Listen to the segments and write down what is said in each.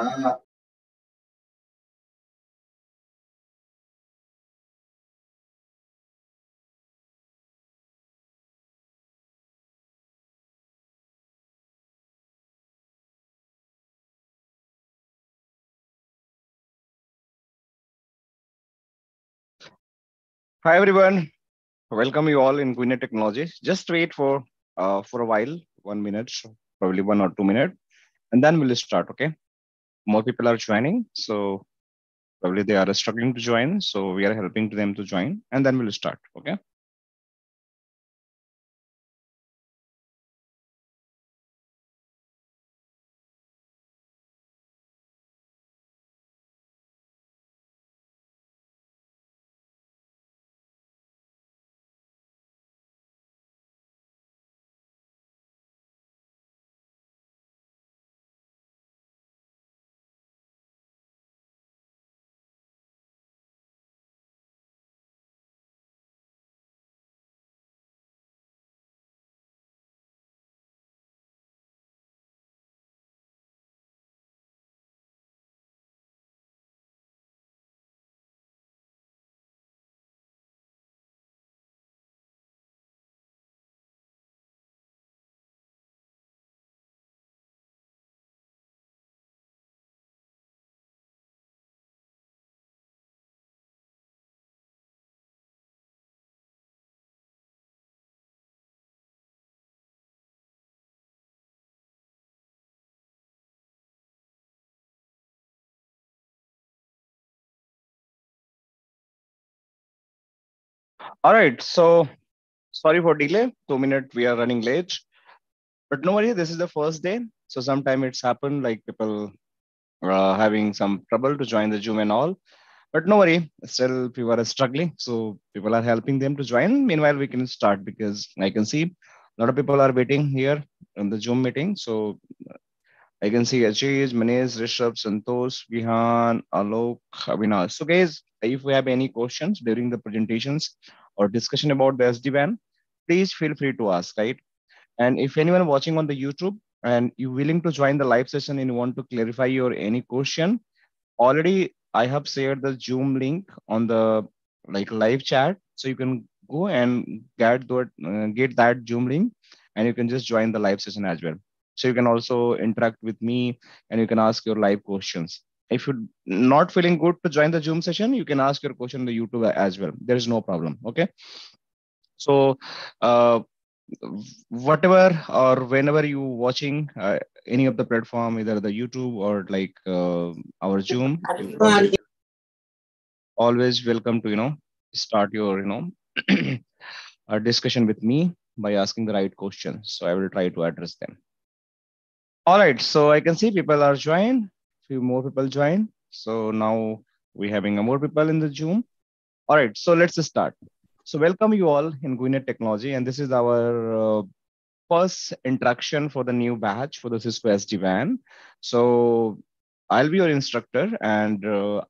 Hi everyone, welcome you all in GuiNet Technology. Just wait for a while, 1 minute, probably 1 or 2 minutes, and then we'll start. Okay, more people are joining, so probably they are struggling to join, so we are helping to them to join, and then we'll start. Okay. All right. So sorry for delay. 2 minutes. We are running late, but no worry. This is the first day, so sometime it's happened like people having some trouble to join the Zoom and all. But no worry, still people are struggling. So people are helping them to join. Meanwhile, we can start because I can see a lot of people are waiting here in the Zoom meeting. So I can see Ajay, Manesh, Rishabh, Santosh, Vihan, Alok, Avinash. So guys, if we have any questions during the presentations or discussion about the SD-WAN, please feel free to ask, right? And if anyone watching on the YouTube and you willing to join the live session and you want to clarify your any question, already I have shared the Zoom link on the like live chat, so you can go and get that Zoom link, and you can just join the live session as well. So you can also interact with me, and you can ask your live questions. If you're not feeling good to join the Zoom session, you can ask your question on the YouTube as well. There is no problem. Okay. So uh, whatever or whenever you watching any of the platform, either the YouTube or like our Zoom, you always welcome to start your a discussion with me by asking the right questions. So I will try to address them. All right. So I can see people are joined. Few more people join. So now we're having a more people in the Zoom. All right. So let's start. So welcome you all in GuiNet Technology, and this is our first interaction for the new batch for the Cisco SD-WAN. So I'll be your instructor, and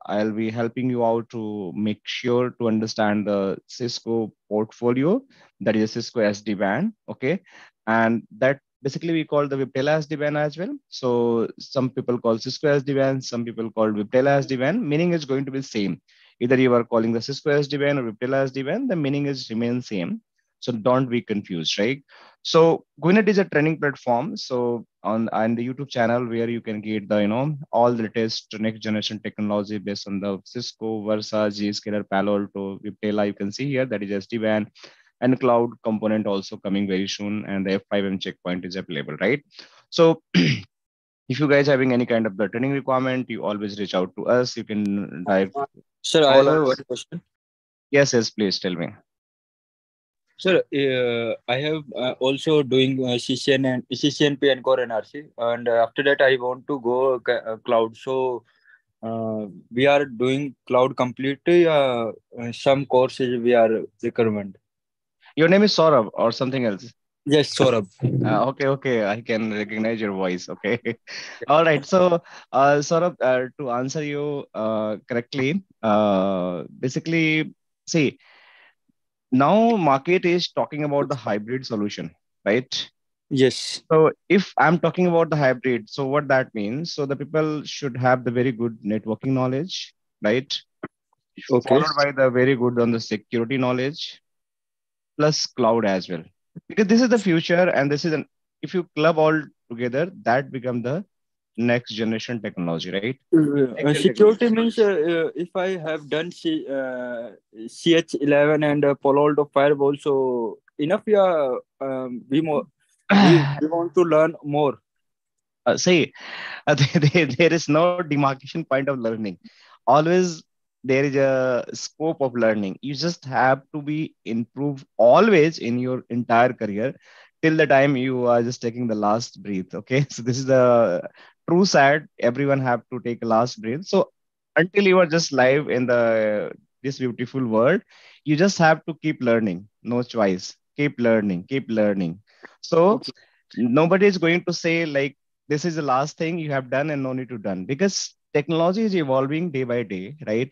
I'll be helping you out to make sure to understand the Cisco portfolio, that is Cisco SD-WAN. Okay. And that basically we call the Viptela SD-WAN as well. So some people call Cisco SD-WAN, some people call Viptela SD-WAN, meaning is going to be same. Either you are calling the Cisco SD-WAN or Viptela SD-WAN, the meaning is remain same. So don't be confused, right? So GuiNet is a training platform. So on the YouTube channel where you can get the all the latest next generation technology based on the Cisco, Versa, Zscaler, Palo Alto, Viptela. You can see here that is SD-WAN and cloud component also coming very soon, and the F5M checkpoint is available, right? So if you guys having any kind of the training requirement, you always reach out to us. You can dive Sir, I call have us. one question. Yes, please tell me. Sir, I have also doing CCNP Encore NRC, and after that I want to go cloud. So we are doing cloud completely. Some courses we are requirement. Your name is Saurabh or something else? Yes, Saurabh. Okay. I can recognize your voice. Okay. All right. So, Saurabh, to answer you correctly, basically, see, now market is talking about the hybrid solution, right? Yes. So if I'm talking about the hybrid, so what that means, so the people should have the very good networking knowledge, right? Okay. Followed by the very good on the security knowledge, plus cloud as well. Because this is the future, and this is an, if you club all together, that become the next generation technology, right? Next gen Security technology. means if I have done CH11 and Palo Alto Firewall, so enough. Yeah, we want to learn more. See, there is no demarcation point of learning. Always there is a scope of learning. You just have to be improve always in your entire career till the time you are just taking the last breath. Okay, so this is the true side. Everyone have to take a last breath. So until you are just live in the this beautiful world, you just have to keep learning. No choice. Keep learning. Keep learning. So Okay. nobody is going to say like this is the last thing you have done and no need to done, because technology is evolving day by day, right?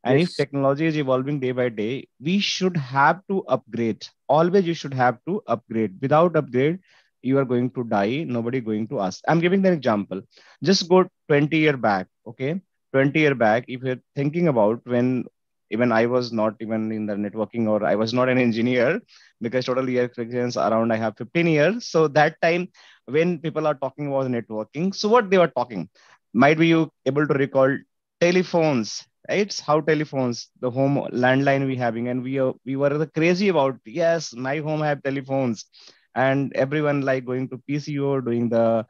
And if Yes. technology is evolving day by day, we should have to upgrade. Always you should have to upgrade. Without upgrade, you are going to die. Nobody going to ask. I'm giving an example. Just go 20-year back. Okay, 20-year back, if you're thinking about when even I was not even in the networking, or I was not an engineer, because total year experience around I have 15 years. So that time when people are talking about networking, so what they were talking, might be you able to recall telephones, right? How telephones, the home landline we having, and we were the crazy about, yes, my home have telephones, and everyone like going to PCO doing the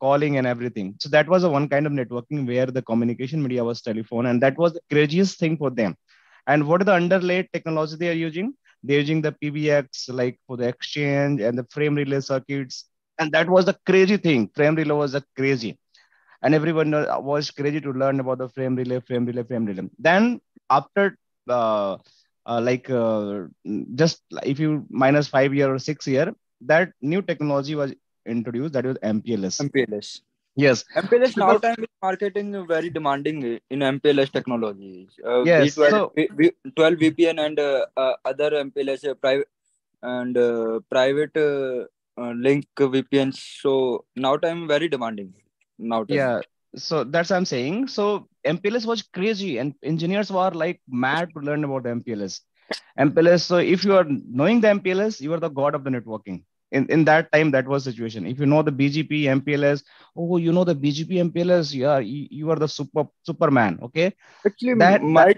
calling and everything. So that was a one kind of networking where the communication media was telephone, and that was the craziest thing for them. And what are the underlay technology they are using? They're using the PBX like for the exchange and the frame relay circuits. And that was the crazy thing. Frame relay was a crazy. And everyone was crazy to learn about the frame relay, frame relay, frame relay. Then after uh, like just if you minus 5 year or 6 year, that new technology was introduced. That was MPLS. MPLS. Yes. So MPLS now people, time is marketing very demanding in MPLS technologies. yes. V12, So V12 VPN and other MPLS private and private link VPNs. So now time very demanding. Now time. yeah, so that's what I'm saying. So MPLS was crazy, and engineers were like mad to learn about the MPLS. MPLS. So if you are knowing the MPLS, you are the god of the networking. In that time, that was situation. If you know the BGP MPLS, oh, you know the BGP MPLS, yeah, you are the superman. Okay, Actually, that my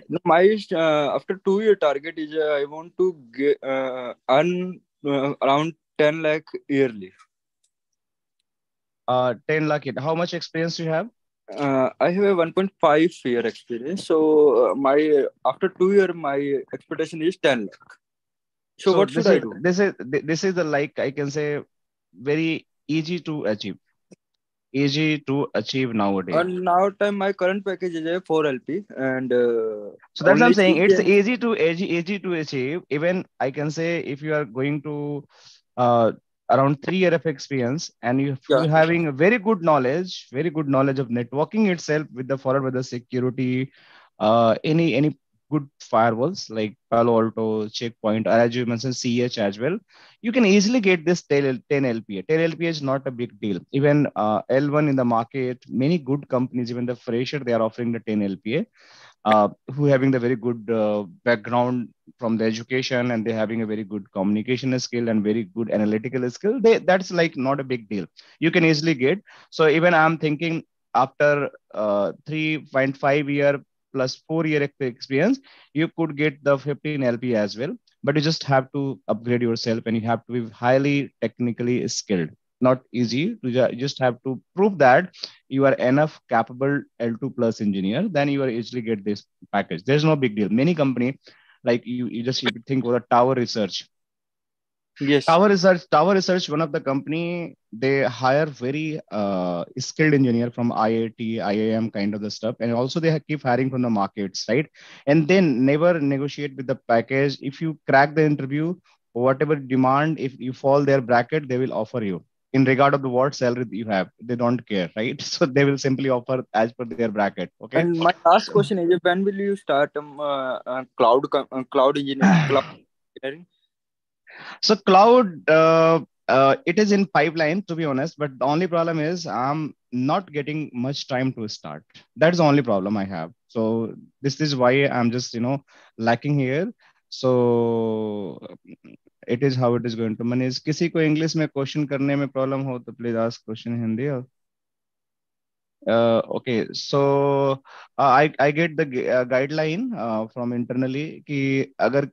after 2 year target is I want to get, earn around 10 lakh yearly. 10 lakh. How much experience you have? I have a 1.5 year experience. So my after 2 year my expectation is 10 lakh. So So what should this I is do? the like I can say very easy to achieve. Easy to achieve nowadays. And now time my current package is a 4 LP and So that's what I'm only saying. It's CCN. easy to achieve. Even I can say if you are going to uh, around 3 year of experience, and you Yeah. having a very good knowledge of networking itself with the followed with the security, any good firewalls like Palo Alto, Checkpoint, or as you mentioned CH as well, you can easily get this 10 LPA. 10 LPA is not a big deal. Even L1 in the market, many good companies, even the fresher, they are offering the 10 LPA, who having the very good background from the education, and they having a very good communication skill and very good analytical skill, that's like not a big deal. You can easily get. So even I'm thinking after 3.5 year plus 4 year experience, you could get the 15 LP as well. But you just have to upgrade yourself, and you have to be highly technically skilled. Not easy to you just have to prove that you are enough capable L2 plus engineer, then you are easily get this package. There's no big deal. Many company, like you just if you think about the Tower Research. Yes. Tower Research, one of the company, they hire very skilled engineer from IIT, IIM kind of the stuff, and also they keep hiring from the markets, right? And then never negotiate with the package. If you crack the interview, whatever demand, if you fall their bracket, they will offer you in regard of the what salary you have. They don't care, right? So they will simply offer as per their bracket. Okay. And my last So, question is when will you start cloud engineering? Cloud engineering? so cloud. it is in pipeline, to be honest, but the only problem is I'm not getting much time to start. That's the only problem I have. So this is why I'm just, lacking here. So it is how it is going to manage. किसी को English में question करने में problem हो तो please ask question in Hindi. Okay, so I get the guideline from internally कि अगर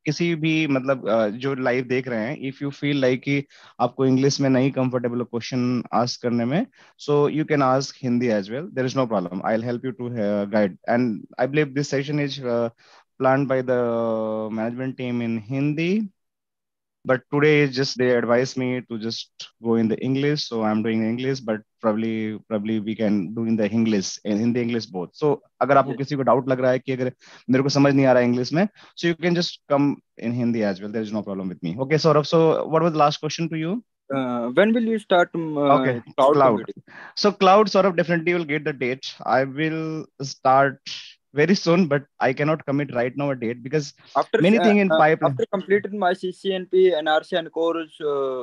किसी भी मतलब जो लाइव देख रहे हैं, इफ यू फील लाइक कि आपको इंग्लिश में नहीं कंफर्टेबल क्वेश्चन आस्क करने में, so you can ask Hindi as well, there is no problem, I will help you to guide, and I believe this session is planned by the management team in Hindi, but today is just they advised me to just go in the English, so I'm doing English, but probably we can do in the English and Hindi English both. So अगर आपको किसी को doubt लग रहा है कि अगर मेरे को समझ नहीं आ रहा है इंग्लिश में, so you can just come in Hindi as well. There is no problem with me. Okay, Saurabh. So what was the last question to you? When will you start Okay, cloud cloud. computing? So cloud, Saurabh, definitely will get the date. I will start very soon, but I cannot commit right now a date because many things in pipeline. After completing my CCNP, ENARSI and course.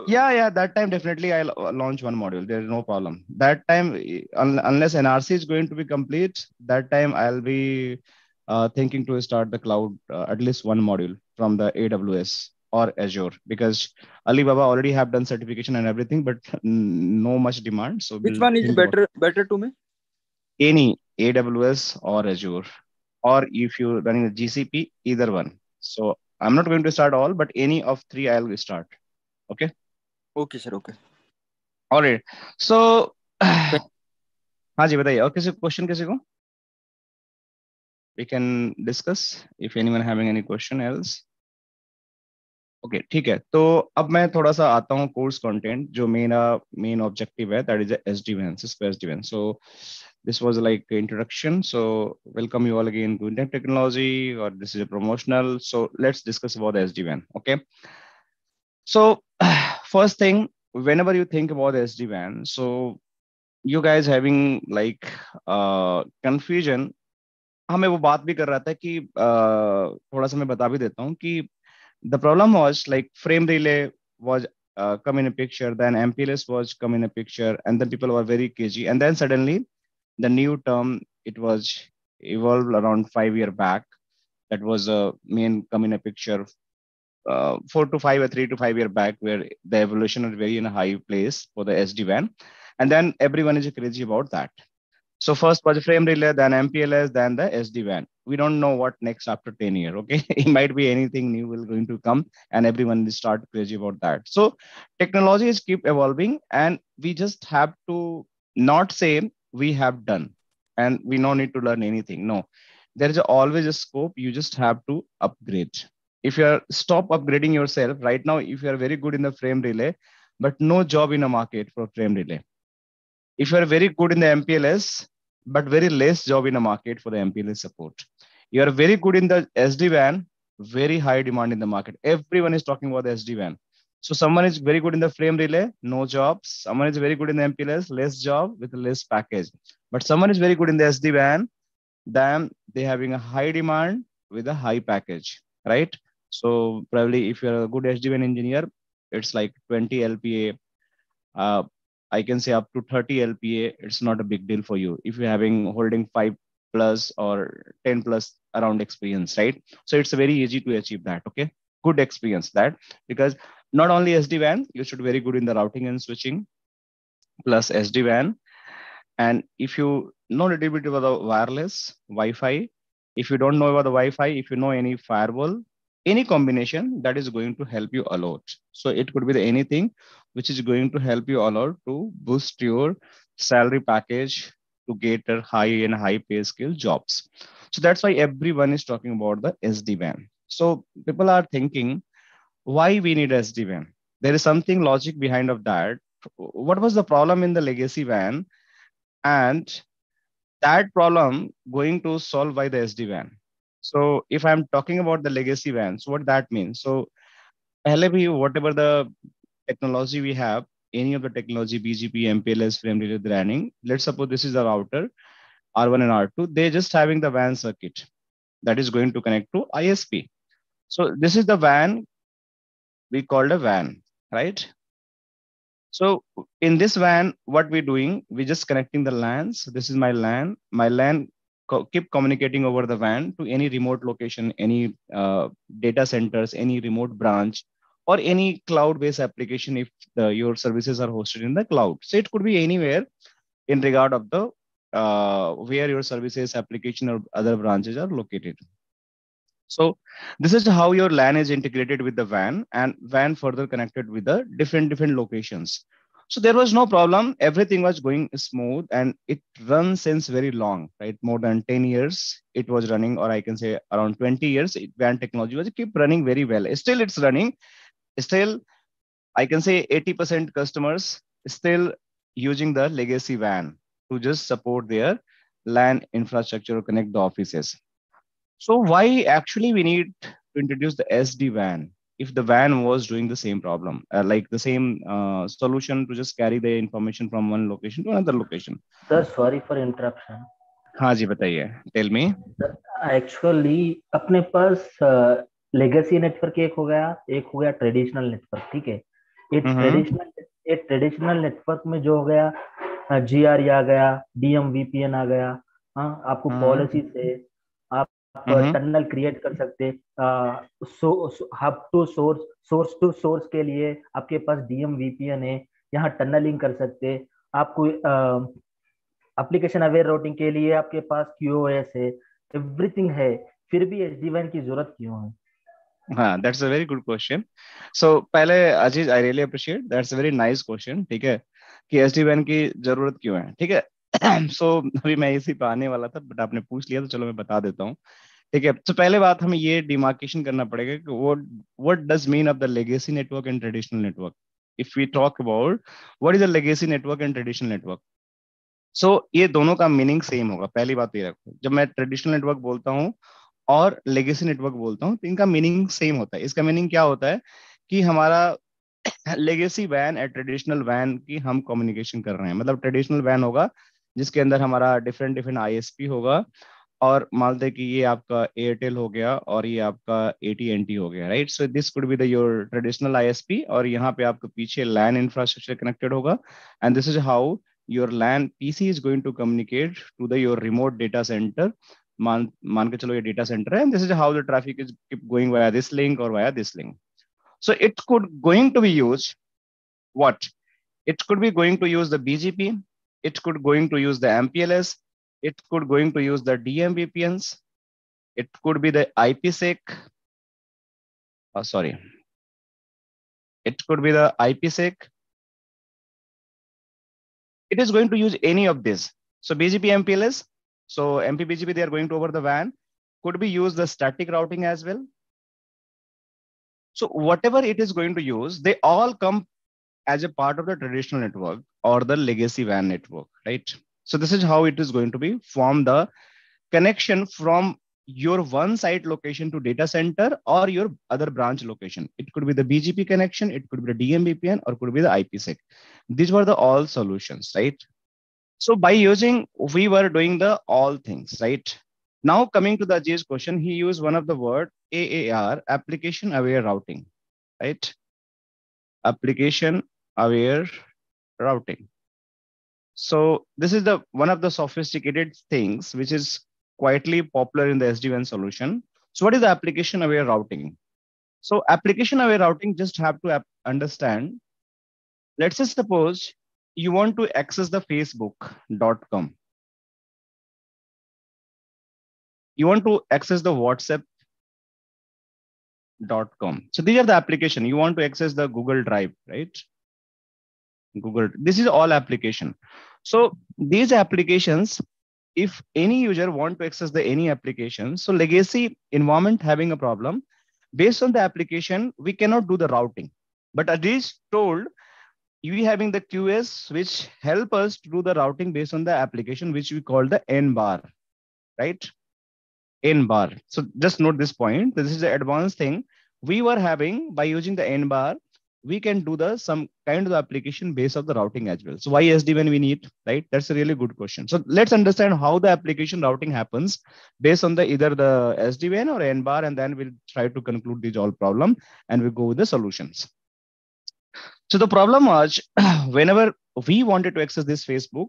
Yeah, that time definitely I'll launch one module. There is no problem. That time, unless NRC is going to be complete, that time I'll be thinking to start the cloud at least one module from the AWS or Azure, because Alibaba already have done certification and everything, but no much demand. So which one is better to me? Any AWS or Azure, or if you're running a GCP, either one. So I'm not going to start all, but any of three I'll start. Okay. Okay, sir. Okay. All right. So, हाँ जी बताइए, और किसी question किसी को? We can discuss if anyone having any question else. Okay, ठीक है. तो अब मैं थोड़ा सा आता हूँ कोर्स कंटेंट, जो मेन ऑब्जेक्टिव है, that is SDWAN, Cisco SDWAN. So this was like introduction. So welcome you all again to GuiNet technology, or this is a promotional. So let's discuss about the SDWAN. Okay. So first thing, whenever you think about SD-WAN, so you guys having like confusion. हमें वो बात भी कर रहा था कि थोड़ा सा मैं बता भी देता हूँ कि the problem was like frame relay was come in a picture, then MPLS was come in a picture, and then people were very cagey, and then suddenly the new term, it was evolved around 5 years back, that was a main come in a picture 4 to 5 or 3 to 5 years back, where the evolution is very in a high place for the SD-WAN. And then everyone is crazy about that. So first was frame relay, then MPLS, then the SD-WAN. We don't know what next after 10 years, okay? It might be anything new will going to come, and everyone will start crazy about that. So technologies keep evolving, and we just have to not say we have done and we no need to learn anything. No, there is always a scope. You just have to upgrade. If you are stop upgrading yourself right now, if you are very good in the frame relay, but no job in a market for frame relay. If you are very good in the MPLS, but very less job in a market for the MPLS support. You are very good in the SD-WAN, very high demand in the market. Everyone is talking about the SD-WAN. So someone is very good in the frame relay, no jobs. Someone is very good in the MPLS, less job with less package. But someone is very good in the SD-WAN, then they having a high demand with a high package, right? So probably if you're a good SD-WAN engineer, it's like 20 LPA. I can say up to 30 LPA. It's not a big deal for you if you're having holding 5 plus or 10 plus around experience, right? So it's very easy to achieve that. Okay, good experience that, because not only SD-WAN, you should very good in the routing and switching plus SD-WAN. And if you know a little bit about the wireless Wi-Fi, if you don't know about the Wi-Fi, if you know any firewall, any combination, that is going to help you a lot. So it could be anything which is going to help you a lot to boost your salary package to get a high pay skill jobs. So that's why everyone is talking about the SD-WAN. So people are thinking, why we need SD-WAN? There is something logic behind of that. What was the problem in the legacy WAN? And that problem going to solve by the SD-WAN. So if I'm talking about the legacy WANs, what that means? So whatever the technology we have, any of the technology, BGP, MPLS, frame relay running, let's suppose this is a router, R1 and R2, they're just having the WAN circuit that is going to connect to ISP. So this is the WAN we called a WAN, right? So in this WAN, what we're doing, we're just connecting the LANs. This is my LAN. My LAN keep communicating over the WAN to any remote location, any data centers, any remote branch, or any cloud-based application if your services are hosted in the cloud. So it could be anywhere in regard of the where your services, application, or other branches are located. So this is how your LAN is integrated with the WAN, and WAN further connected with the different locations. So there was no problem. Everything was going smooth, and it runs since very long, right? More than 10 years it was running, or I can say around 20 years. WAN technology was keep running very well. Still it's running. Still, I can say 80% customers still using the legacy WAN to just support their LAN infrastructure or connect the offices. So why actually we need to introduce the SD-WAN if the WAN was doing the same problem, like the same solution to just carry the information from one location to another location? Sir, sorry for interruption. हाँ जी बताइए, tell me. Actually अपने पास legacy network एक हो गया traditional network, ठीक है। ये ट्रेडिशनल नेटवर्क में जो हो गया GRE आ गया, DM VPN आ गया, हाँ, आपको पॉलिसी से आप टनल क्रिएट कर सकते, hub to source to source के लिए आपके पास DM VPN है, यहाँ टनलिंग कर सकते। आपको एप्लीकेशन अवेयर राउटिंग के लिए आपके पास QoS है, एवरीथिंग है, फिर भी SD-WAN की जरूरत क्यों है? हाँ, that's a very good question. So पहले अजीज, I really appreciate, that's a very nice question. ठीक है, कि SD-WAN की जरूरत क्यों है, ठीक है। So अभी मैं इसी पे आने वाला था, बट आपने पूछ लिया तो चलो मैं बता देता हूँ, ठीक है। तो पहले बात हमें ये डिमार्केशन करना पड़ेगा कि what does mean of the legacy network and traditional network. If we talk about what is the legacy network and traditional network, so ये दोनों का मीनिंग सेम होगा। पहली बात ये रखो, जब मैं ट्रेडिशनल नेटवर्क बोलता हूँ और लेगेसी नेटवर्क बोलता हूँ तो इनका मीनिंग सेम होता है। इसका मीनिंग क्या होता है कि हमारा लेगेसी वैन और ट्रेडिशनल वैन की हम कम्युनिकेशन कर रहे हैं। मतलब ट्रेडिशनल वैन होगा जिसके अंदर हमारा डिफरेंट ISP होगा, और मानते हैं कि ये आपका एयरटेल हो गया और ये आपका AT&T हो गया, right. So this could be the your traditional ISP, और यहाँ पे आपके पीछे LAN इंफ्रास्ट्रक्चर कनेक्टेड होगा, and this is how your LAN PC is going to communicate to the your remote data center. मान के चलो ये data center है, and this is how the traffic is keep going via this link or via this link. So it could going to be used what? It could be going to use the BGP. It could going to use the MPLS. It could going to use the DM VPNs. It could be the IPSEC. Sorry. It could be the IPSEC. It is going to use any of this. So BGP MPLS, so MPBGP, they are going to over the WAN, could be use the static routing as well. So whatever it is going to use, they all come as a part of the traditional network or the legacy WAN network, right? So this is how it is going to be form the connection from your one site location to data center or your other branch location. It could be the BGP connection, it could be the DM VPN, or could be the IPsec. These were the all solutions, right? So by using, we were doing the all things, right? Now coming to the Ajay's question, he used one of the word AAR, application aware routing, right? Application aware routing. So this is the one of the sophisticated things which is quietly popular in the SD-WAN solution. So what is the application aware routing? So application aware routing, just have to understand. Let's say suppose you want to access the facebook.com. You want to access the whatsapp.com. So these are the application. You want to access the Google Drive, right? Google. This is all application. So these applications, if any user want to access the any application, so legacy environment having a problem, based on the application, we cannot do the routing. But as is told, we having the QS which help us to do the routing based on the application, which we call the N-bar, right? N-bar. So just note this point. This is the advanced thing we were having. By using the N-bar, we can do the some kind of application based of the routing as well. So why SD-WAN we need, right? That's a really good question. So let's understand how the application routing happens based on the either the SD-WAN or N-bar, and then we'll try to conclude these all problem and we go with the solutions. So the problem was whenever we wanted to access this Facebook,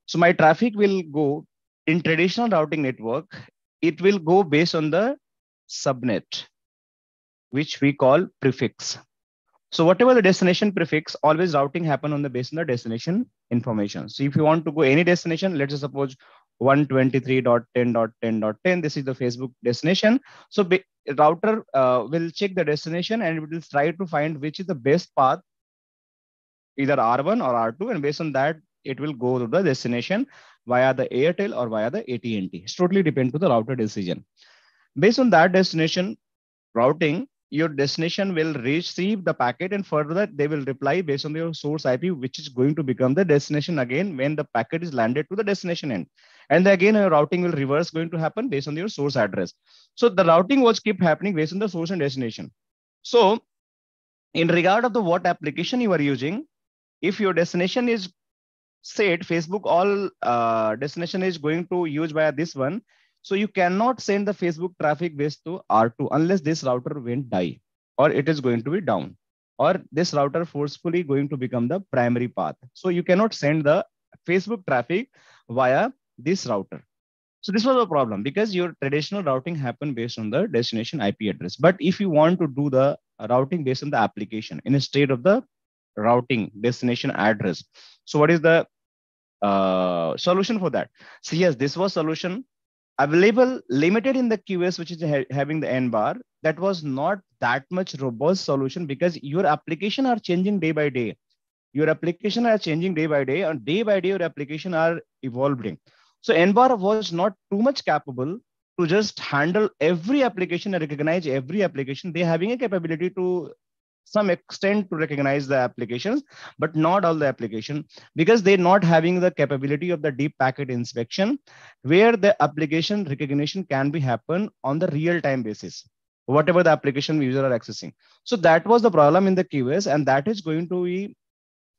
so my traffic will go in traditional routing network. It will go based on the subnet, which we call prefix. So whatever the destination prefix, always routing happen on the based on the destination information. So if you want to go any destination, let's suppose 123.10.10.10, this is the Facebook destination. So router will check the destination and it will try to find which is the best path, either R1 or R2, and based on that, it will go to the destination via the Airtel or via the AT&T. It's totally depend to the router decision. Based on that destination routing, your destination will receive the packet, and further they will reply based on your source IP, which is going to become the destination again when the packet is landed to the destination end. And again, your routing will reverse going to happen based on your source address. So the routing was keep happening based on the source and destination. So in regard of the what application you are using, if your destination is said Facebook, all destination is going to use via this one. So you cannot send the Facebook traffic based to R2 unless this router went die, or it is going to be down, or this router forcefully going to become the primary path. So you cannot send the Facebook traffic via this router. So this was a problem because your traditional routing happened based on the destination IP address. But if you want to do the routing based on the application instead of the routing destination address, so what is the solution for that? So yes, this was solution available, limited in the QS, which is having the N bar. That was not that much robust solution because your application are changing day by day. Your application are changing day by day, and day by day your application are evolving. So N bar was not too much capable to just handle every application and recognize every application. They having a capability to some extent to recognize the applications, but not all the application, because they're not having the capability of the deep packet inspection, where the application recognition can be happen on the real-time basis, whatever the application user are accessing. So that was the problem in the QS, and that is going to be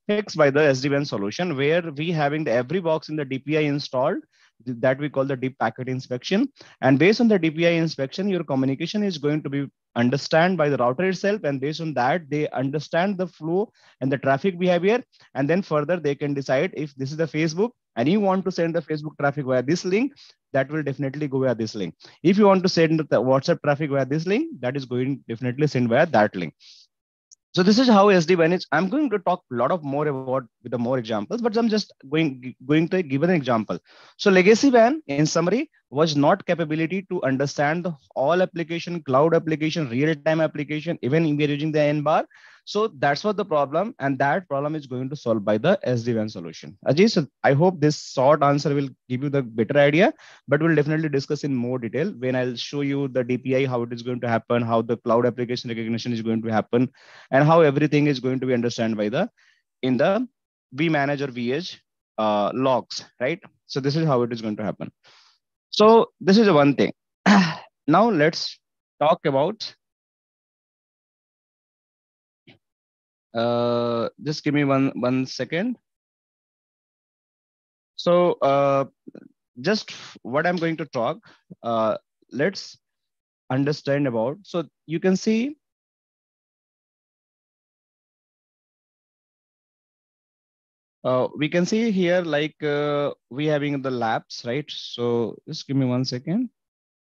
fixed by the SD-WAN solution, where we having the every box in the DPI installed, that we call the deep packet inspection. And based on the DPI inspection, your communication is going to be understand by the router itself. And based on that, they understand the flow and the traffic behavior. And then further, they can decide if this is the Facebook and you want to send the Facebook traffic via this link, that will definitely go via this link. If you want to send the WhatsApp traffic via this link, that is going definitely send via that link. So this is how SD-WAN is. I'm going to talk a lot of more about with the more examples, but I'm just going to give an example. So legacy WAN, in summary, was not capability to understand the all application, cloud application, real-time application, even if we are using the N bar. So that's what the problem, and that problem is going to solve by the SD-WAN solution. Ajay, so I hope this short answer will give you the better idea, but we'll definitely discuss in more detail when I'll show you the DPI, how it is going to happen, how the cloud application recognition is going to happen, and how everything is going to be understood by the in the vManage or vEdge logs, right? So this is how it is going to happen. So this is one thing. Now let's talk about. Just give me one second. So just what I'm going to talk. Let's understand about. So you can see. We can see here like we having the labs, right? So just give me 1 second.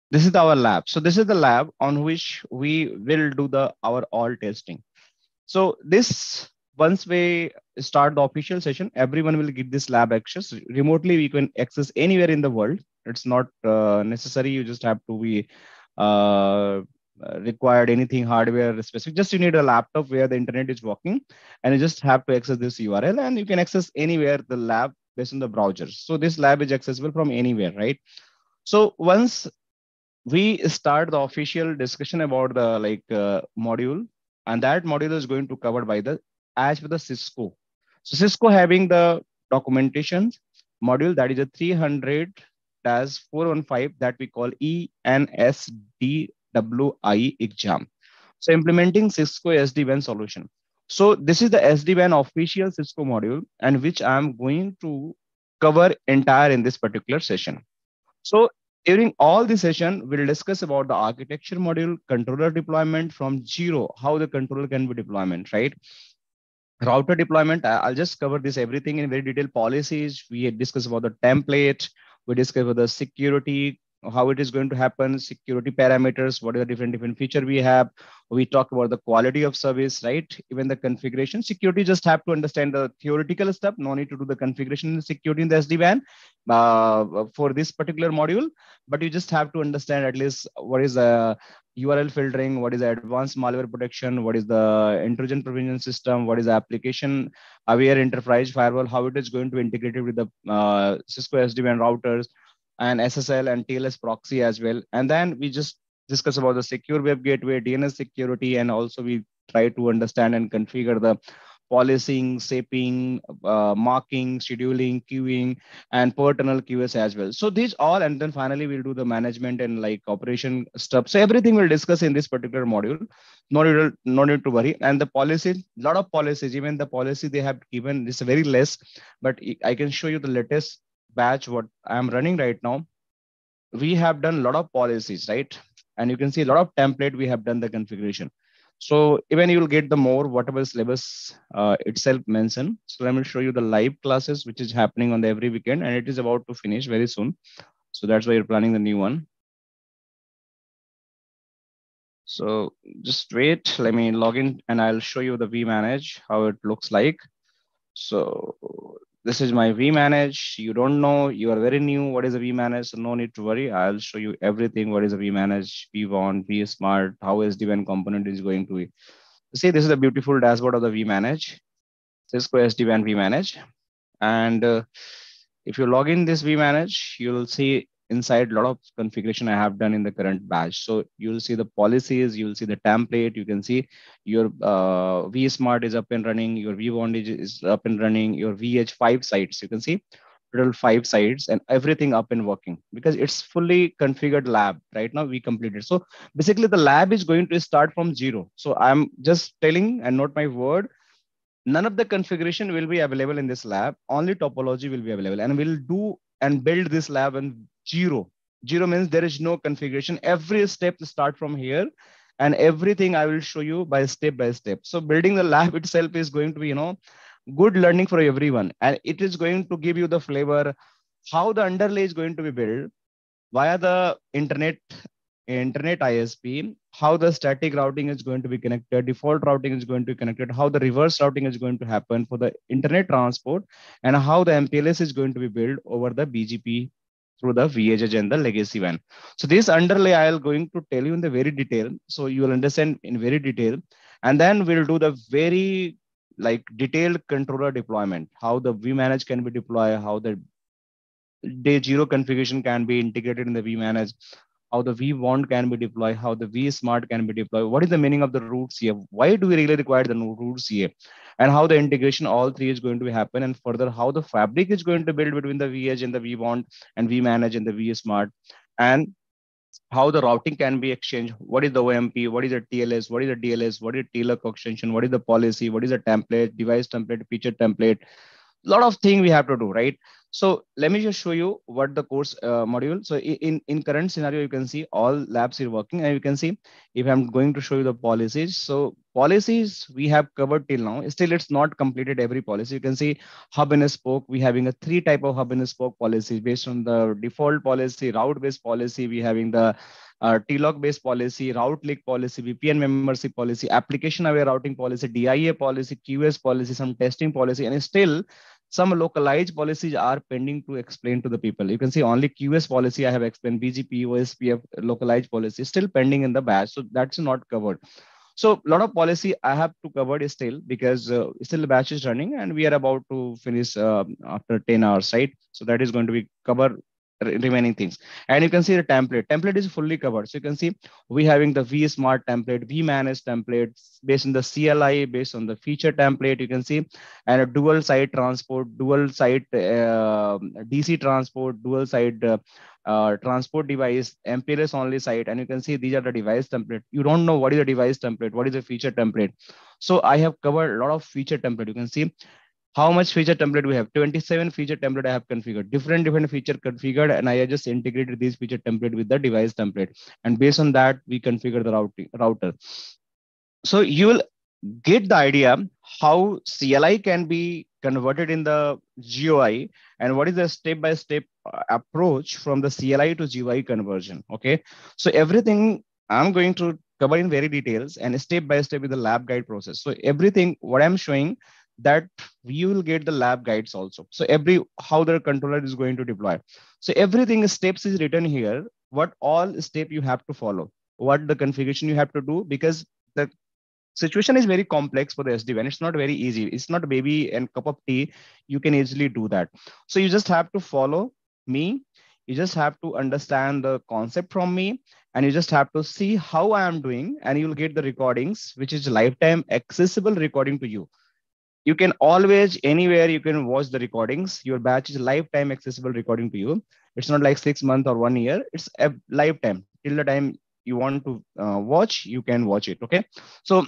This is our lab. So this is the lab on which we will do our all testing. So this, once we start the official session, everyone will get this lab access. Remotely, we can access anywhere in the world. It's not necessary. You just have to be required anything hardware specific. Just you need a laptop where the internet is working, and you just have to access this URL, and you can access anywhere the lab based on the browser. So this lab is accessible from anywhere, right? So once we start the official discussion about the module, and that module is going to covered by the as with the Cisco. So Cisco having the documentation module, that is a 300-415 that we call ENSDWI exam. So implementing Cisco SD-WAN solution. So this is the SD-WAN official Cisco module, and which I'm going to cover entire in this particular session. So during all the session, we'll discuss about the architecture module, controller deployment from zero, how the controller can be deployment, right? Router deployment, I'll just cover this everything in very detailed. Policies, we discuss about the template, we discuss about the security, how it is going to happen, security parameters, what are the different feature we have. We talk about the quality of service, right? Even the configuration. Security, just have to understand the theoretical stuff. No need to do the configuration and security in the SD-WAN for this particular module, but you just have to understand at least what is the URL filtering, what is the advanced malware protection, what is the intrusion prevention system, what is the application aware enterprise firewall, how it is going to integrate it with the Cisco SD-WAN routers and SSL and TLS proxy as well. And then we just discuss about the secure web gateway, DNS security, and also we try to understand and configure the policing, shaping, marking, scheduling, queuing, and per tunnel QS as well. So these all, and then finally we'll do the management and like operation stuff. So everything we'll discuss in this particular module. No need to worry. And the policy, lot of policies, even the policy they have given is very less, but I can show you the latest batch what I'm running right now. We have done a lot of policies, right? And you can see a lot of template we have done the configuration. So even you will get the more whatever syllabus itself mentioned. So let me show you the live classes, which is happening on the every weekend, and it is about to finish very soon. So that's why you're planning the new one. So just wait, let me log in and I'll show you the vManage, how it looks like. So this is my vManage. You don't know, you are very new. What is a vManage? So no need to worry. I'll show you everything. What is a vManage, vBond, vSmart, how SD-WAN component is going to be. See, this is a beautiful dashboard of the vManage, Cisco SD-WAN vManage. And if you log in this vManage, you'll see inside a lot of configuration I have done in the current batch. So you'll see the policies, you'll see the template, you can see your vSmart is up and running, your vBond is up and running, your vEdge 5 sites, you can see total 5 sites and everything up and working because it's fully configured lab. Right now we completed. So basically the lab is going to start from zero. So I'm just telling and not my word, none of the configuration will be available in this lab. Only topology will be available, and we'll do and build this lab in zero. Zero means there is no configuration. Every step start from here, and everything I will show you by step by step. So building the lab itself is going to be, good learning for everyone, and it is going to give you the flavor how the underlay is going to be built via the internet ISP, how the static routing is going to be connected, default routing is going to be connected, how the reverse routing is going to happen for the internet transport, and how the MPLS is going to be built over the BGP through the vEdge and the legacy WAN. So this underlay I am going to tell you in the very detail, so you will understand in very detail, and then we'll do the very like detailed controller deployment, how the vManage can be deployed, how the day zero configuration can be integrated in the vManage, how the vBond can be deployed, how the vSmart can be deployed, what is the meaning of the roots here, why do we really require the roots here, and how the integration all three is going to happen, and further how the fabric is going to build between the vEdge and the vBond and vManage and the vSmart, and how the routing can be exchanged, what is the OMP, what is the TLS, what is the DLS, what is the TLOC extension, what is the policy, what is the template, device template, feature template, lot of things we have to do, right? So let me just show you what the course module. So in current scenario, you can see all labs are working, and you can see if I'm going to show you the policies. So policies we have covered till now. Still, it's not completed every policy. You can see hub and spoke. We having a 3 type of hub and spoke policies based on the default policy, route based policy. We having the TLOC based policy, route leak policy, VPN membership policy, application aware routing policy, DIA policy, QS policy, some testing policy, and still some localized policies are pending to explain to the people. You can see only QS policy I have explained, BGP, OSPF, localized policy still pending in the batch. So that's not covered. So a lot of policy I have to cover is still because still the batch is running and we are about to finish after 10 hours, right? So that is going to be covered remaining things. And you can see the template is fully covered. So you can see we having the vSmart template, vManage template based on the CLI, based on the feature template, you can see, and a dual site transport, dual site DC transport, dual site transport device, MPLS only site. And you can see these are the device template. You don't know what is a device template, what is a feature template. So I have covered a lot of feature template. You can see how much feature template we have. 27 feature template I have configured, different feature configured, and I just integrated these feature template with the device template, and based on that we configure the router. So you will get the idea how CLI can be converted in the GUI, and what is the step-by-step approach from the CLI to GUI conversion. Okay, so everything I'm going to cover in very details and step-by-step with the lab guide process. So everything what I'm showing, that you will get the lab guides also. So how the controller is going to deploy. So everything steps is written here. What all step you have to follow, what the configuration you have to do, because the situation is very complex for the SD-WAN. It's not very easy. It's not a baby and cup of tea. You can easily do that. So you just have to follow me. You just have to understand the concept from me, and you just have to see how I am doing, and you'll get the recordings, which is lifetime accessible recording to you. You can always, anywhere you can watch the recordings. Your batch is lifetime accessible recording to you. It's not like 6 months or 1 year. It's a lifetime. Till the time you want to watch, you can watch it. Okay. So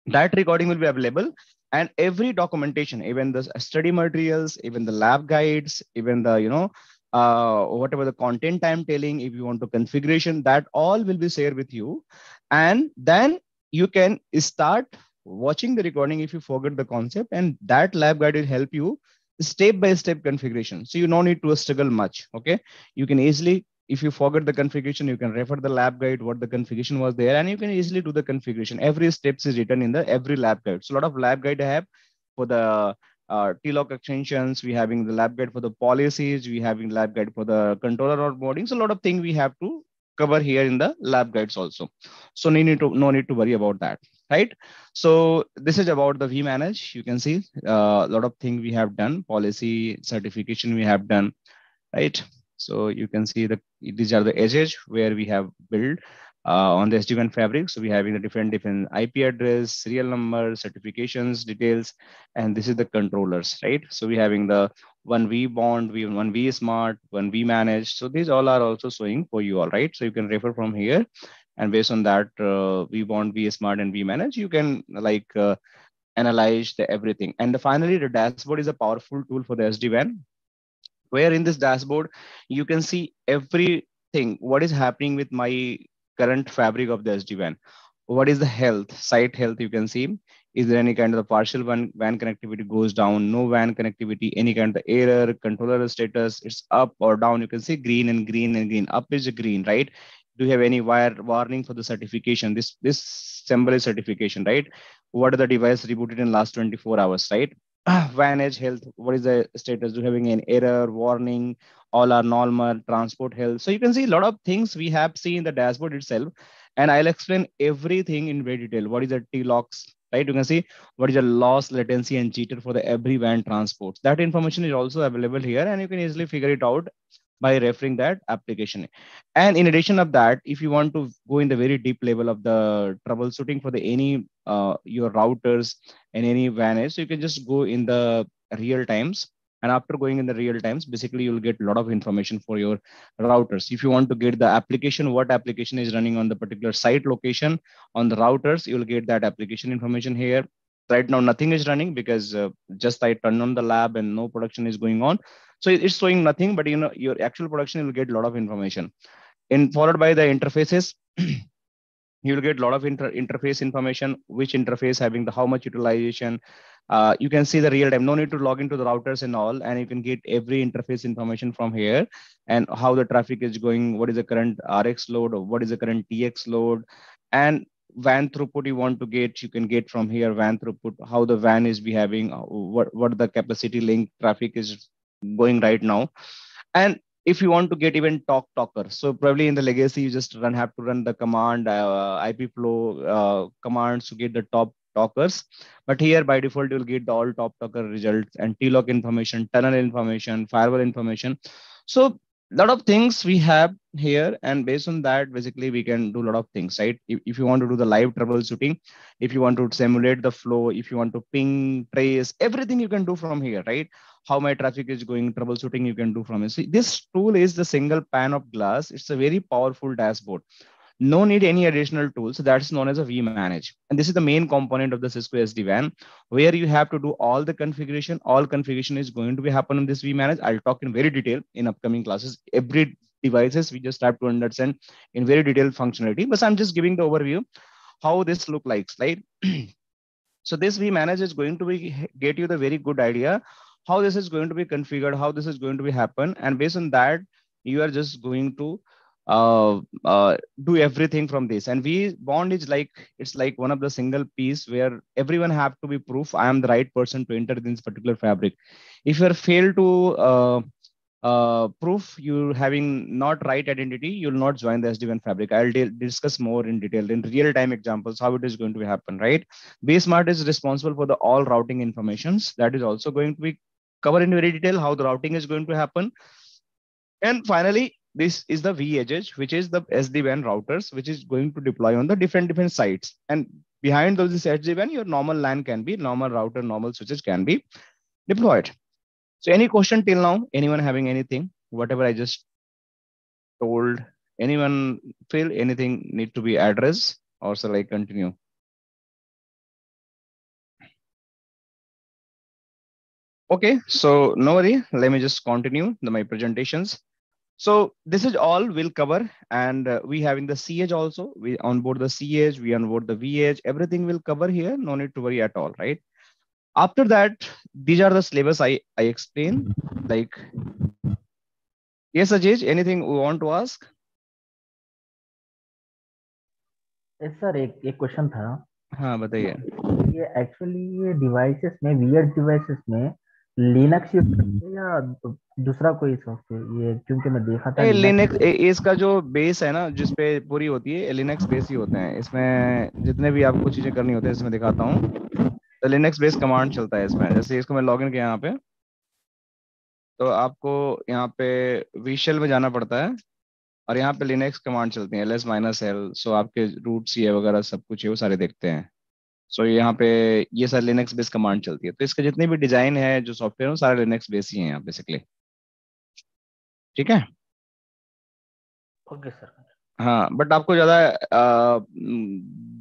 that recording will be available, and every documentation, even the study materials, even the lab guides, even the, whatever the content I'm telling, if you want to configuration, that all will be shared with you. And then you can start watching the recording if you forget the concept, and that lab guide will help you step-by-step configuration. So you no need to struggle much. Okay. You can easily, if you forget the configuration, you can refer the lab guide, what the configuration was there, and you can easily do the configuration. Every steps is written in the every lab guide. So a lot of lab guide I have for the TLOC extensions. We having the lab guide for the policies. We having lab guide for the controller onboarding. So a lot of things we have to cover here in the lab guides also. So no need to worry about that. Right. So this is about the vManage. You can see a lot of things we have done, policy certification we have done. Right. So you can see that these are the edges where we have built on the SD-WAN fabric. So we having the different IP address, serial number, certifications, details, and this is the controllers, right? So we having the one vBond, one vSmart, one vManage. So these all are also showing for you all, right? So you can refer from here, and based on that vBond, vSmart, and vManage, you can analyze everything. And finally, the dashboard is a powerful tool for the SD-WAN, where in this dashboard, you can see everything, what is happening with my current fabric of the SD-WAN. What is the health, site health, you can see. Is there any kind of the partial WAN connectivity goes down, no WAN connectivity, any kind of the error, controller status, it's up or down. You can see green and green and green. Up is green, right? Do you have any warning for the certification? This symbol is certification, right? What are the device rebooted in last 24 hours, right? vManage health, what is the status? Do you having an error, warning, all are normal, transport health? So you can see a lot of things we have seen in the dashboard itself, and I'll explain everything in very detail. What is the TLOCs, right? You can see what is the loss, latency, and jitter for the every WAN transport. That information is also available here, and you can easily figure it out by referring that application. And in addition of that, if you want to go in the very deep level of the troubleshooting for the any your routers and any vanish, so you can just go in the real times. And after going in the real times, basically you'll get a lot of information for your routers. If you want to get the application, what application is running on the particular site location on the routers, you'll get that application information here. Right now, nothing is running because just I turned on the lab and no production is going on. So it's showing nothing, but your actual production will get a lot of information. And followed by the interfaces, you'll get a lot of interface information, which interface having the how much utilization. You can see the real time, no need to log into the routers and all, and you can get every interface information from here, and how the traffic is going, what is the current RX load, or what is the current TX load, and WAN throughput you want to get, you can get from here. WAN throughput, how the WAN is behaving, what the capacity link traffic is going right now. And if you want to get even talker, so probably in the legacy, you just have to run the command IP flow commands to get the top talkers. But here by default, you'll get the all top talker results and TLOC information, tunnel information, firewall information. So a lot of things we have here, and based on that, basically we can do a lot of things, right? If you want to do the live troubleshooting, if you want to simulate the flow, if you want to ping, trace, everything you can do from here, right? How my traffic is going, troubleshooting you can do from it. So this tool is the single pane of glass. It's a very powerful dashboard. No need any additional tools. So that's known as a vManage. And this is the main component of the Cisco SD-WAN, where you have to do all the configuration. All configuration is going to be happen on this vManage. I'll talk in very detail in upcoming classes. Every devices, we just have to understand in very detailed functionality. But I'm just giving the overview how this look like, right? So this vManage is going to be get you the very good idea how this is going to be configured, how this is going to be happen, and based on that, you are just going to do everything from this. And vBond is like, it's like one of the single piece where everyone have to be proof I am the right person to enter this particular fabric. If you are failed to proof you having not right identity, you'll not join the SD-WAN fabric. I'll discuss more in detail in real-time examples how it is going to happen, right? vSmart is responsible for the all routing informations. That is also going to be covered in very detail how the routing is going to happen. And finally, this is the vEdge, which is the SD-WAN routers, which is going to deploy on the different sites. And behind those is SD-WAN, your normal LAN can be, normal router, normal switches can be deployed. So any question till now? Anyone having anything? Whatever I just told, anyone feel anything need to be addressed, or shall I continue? Okay, so no worry. Let me just continue my presentations. So this is all we'll cover, and we having the cEdge also. We onboard the cEdge, we onboard the vEdge. Everything will cover here. No need to worry at all, right? After that, these are the syllabus I explain. Like, yes, Ajay, anything we want to ask? Sir एक question था. हाँ बताइए. ये actually ये devices में, vEdge devices में Linux use करते हैं या दूसरा कोई सॉफ्टवेयर? ये क्योंकि मैं देखा था लिनक्स इसका जो बेस है ना, जिसपे पूरी होती है, लिनक्स बेस ही होते हैं. इसमें जितने भी आपको चीजें करनी होती है, इसमें दिखाता हूँ, तो लिनक्स बेस कमांड चलता है इसमें. जैसे इसको मैं लॉगिन किया यहाँ पे, तो आपको यहाँ पे विशेल में जाना पड़ता है, और यहाँ पे लिनक्स कमांड चलती है, ls-l. सो आपके रूट सी वगैरह सब कुछ है वो सारे देखते हैं. सो यहाँ पे ये सारे लिनक्स बेस कमांड चलती है. तो इसके जितने भी डिजाइन है जो सॉफ्टवेयर, सारे लिनक्स बेस ही हैं बेसिकली. ठीक है. Okay sir. हाँ, बट आपको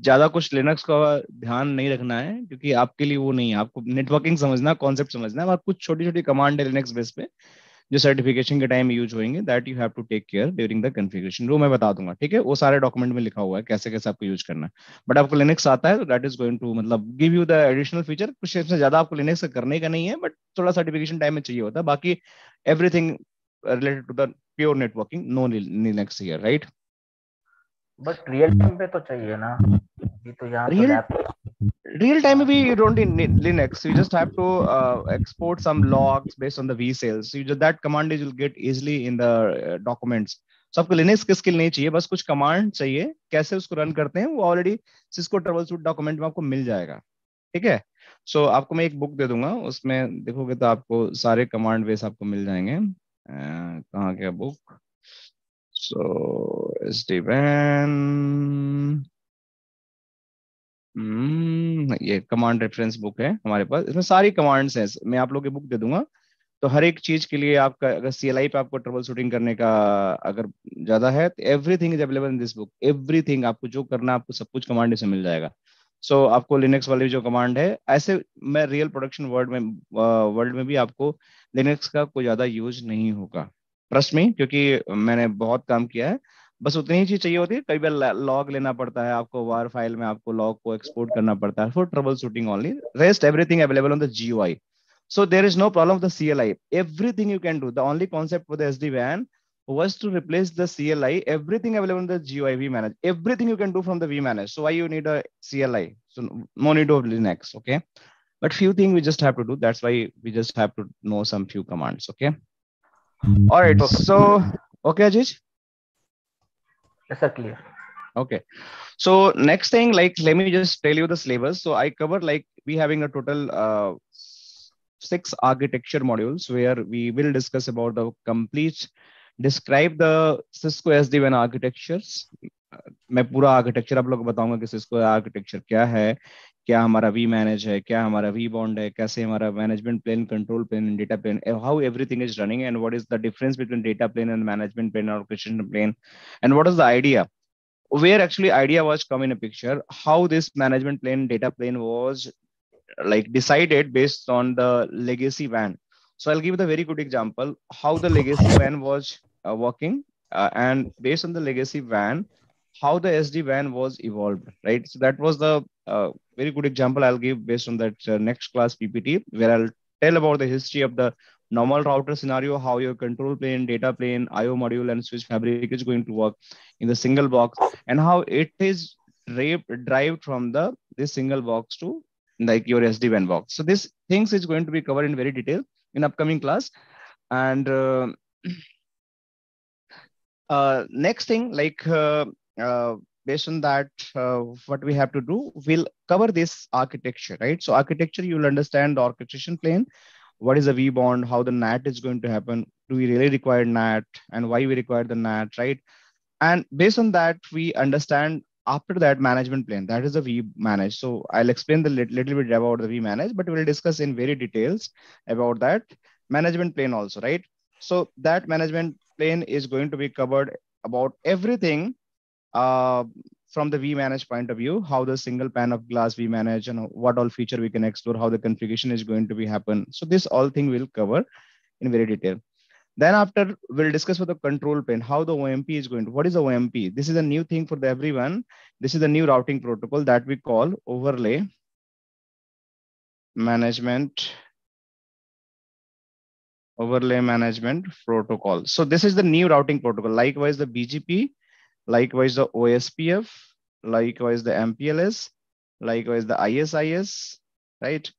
ज्यादा कुछ लिनक्स का ध्यान नहीं रखना है, क्योंकि आपके लिए वो नहीं है. आपको नेटवर्किंग समझना, कॉन्सेप्ट समझना है, और कुछ छोटी छोटी कमांड है लिनक्स बेस पे जो सर्टिफिकेशन के टाइम यूज होंगे, that you have to take care during the configuration. वो मैं बता दूंगा, ठीक है. वो सारे डॉक्यूमेंट में लिखा हुआ है कैसे कैसे आपको यूज करना है. बट आपको लिनक्स आता है तो दैट इज गोइंग टू मतलब give you the additional feature. कुछ इसमें ज्यादा आपको लिनक्स करने का नहीं है, बट थोड़ा सर्टिफिकेशन टाइम में चाहिए होता है. बाकी everything related to the pure networking, no Linux here, right? But real time पे तो चाहिए ना. अभी तो यहाँ real time maybe you don't need Linux. You just have to export some logs based on the vSales. So that command is will get easily in the documents. So आपको Linux की skill नहीं चाहिए, बस कुछ command चाहिए. कैसे उसको run करते हैं वो ऑलरेडी Cisco troubleshoot डॉक्यूमेंट में आपको मिल जाएगा. ठीक है. सो आपको मैं एक बुक दे दूंगा, उसमें देखोगे तो आपको सारे कमांड बेस आपको मिल जाएंगे. कहाँ गया बुक? सो SD-WAN, ये कमांड रेफरेंस बुक है हमारे पास. इसमें सारी कमांड्स हैं. मैं आप लोगों की बुक दे दूंगा, तो हर एक चीज के लिए आपका, अगर CLI पे आपको ट्रबल शूटिंग करने का अगर ज्यादा है, तो everything is available in this book. Everything आपको जो करना है, आपको सब कुछ कमांड से मिल जाएगा. सो आपको लिनक्स वाली जो कमांड है, ऐसे मैं रियल प्रोडक्शन वर्ल्ड में भी आपको लिनक्स का कोई ज्यादा यूज नहीं होगा. ट्रस्ट मी, क्योंकि मैंने बहुत काम किया है. बस उतनी ही चीज चाहिए होती है. कई बार लॉग लेना पड़ता है आपको, वार फाइल में आपको लॉग को एक्सपोर्ट करना पड़ता है for trouble shooting only. Rest everything available on the GUI. So there is no problem with the CLI. Everything you can do. The only concept for the SD-WAN was to replace the CLI. Everything available in the GUI vManage. Everything you can do from the vManage. So why you need a CLI? So no need of Linux, okay? But few things we just have to do. That's why we just have to know some few commands, okay? All right. So, okay, Ajit? Yes, sir, clear. Okay. So next thing, like, let me just tell you the syllabus. So I cover, like, we having a total 6 architecture modules where we will discuss about the complete, describe the Cisco SD-WAN architectures. मैं पूरा architecture आप लोग को बताऊंगा कि Cisco architecture क्या है, क्या हमारा vManage है, क्या हमारा vBond है, कैसे हमारा management plane, control plane, data plane, how everything is running, and what is the difference between data plane and management plane or orchestration plane, and what is the idea, where actually idea was come in a picture, how this management plane, data plane was like decided based on the legacy WAN. So I'll give the very good example how the legacy WAN was working, and based on the legacy WAN, how the SD-WAN was evolved, right? So that was the very good example I'll give based on that next class PPT, where I'll tell about the history of the normal router scenario, how your control plane, data plane, IO module, and switch fabric is going to work in the single box, and how it is derived from the this single box to like your SD-WAN box. So this things is going to be covered in very detail in upcoming class. And next thing, based on that, what we have to do, we'll cover this architecture, right? So architecture, you'll understand the orchestration plane, what is a vBond, how the NAT is going to happen, do we really require NAT, and why we require the NAT, right? And based on that, we understand after that management plane, that is a vManage. So I'll explain the little bit about the vManage, but we'll discuss in very details about that management plane also, right? So that management plane is going to be covered about everything from the vManage point of view, how the single pane of glass vManage and what all feature we can explore, how the configuration is going to be happen. So this all thing we'll cover in very detail. Then after we'll discuss for the control plane, how the OMP is going to, what is the OMP? This is a new thing for everyone. This is a new routing protocol that we call overlay management protocol. So this is the new routing protocol. Likewise, the BGP, likewise the OSPF, likewise the MPLS, likewise the ISIS, right?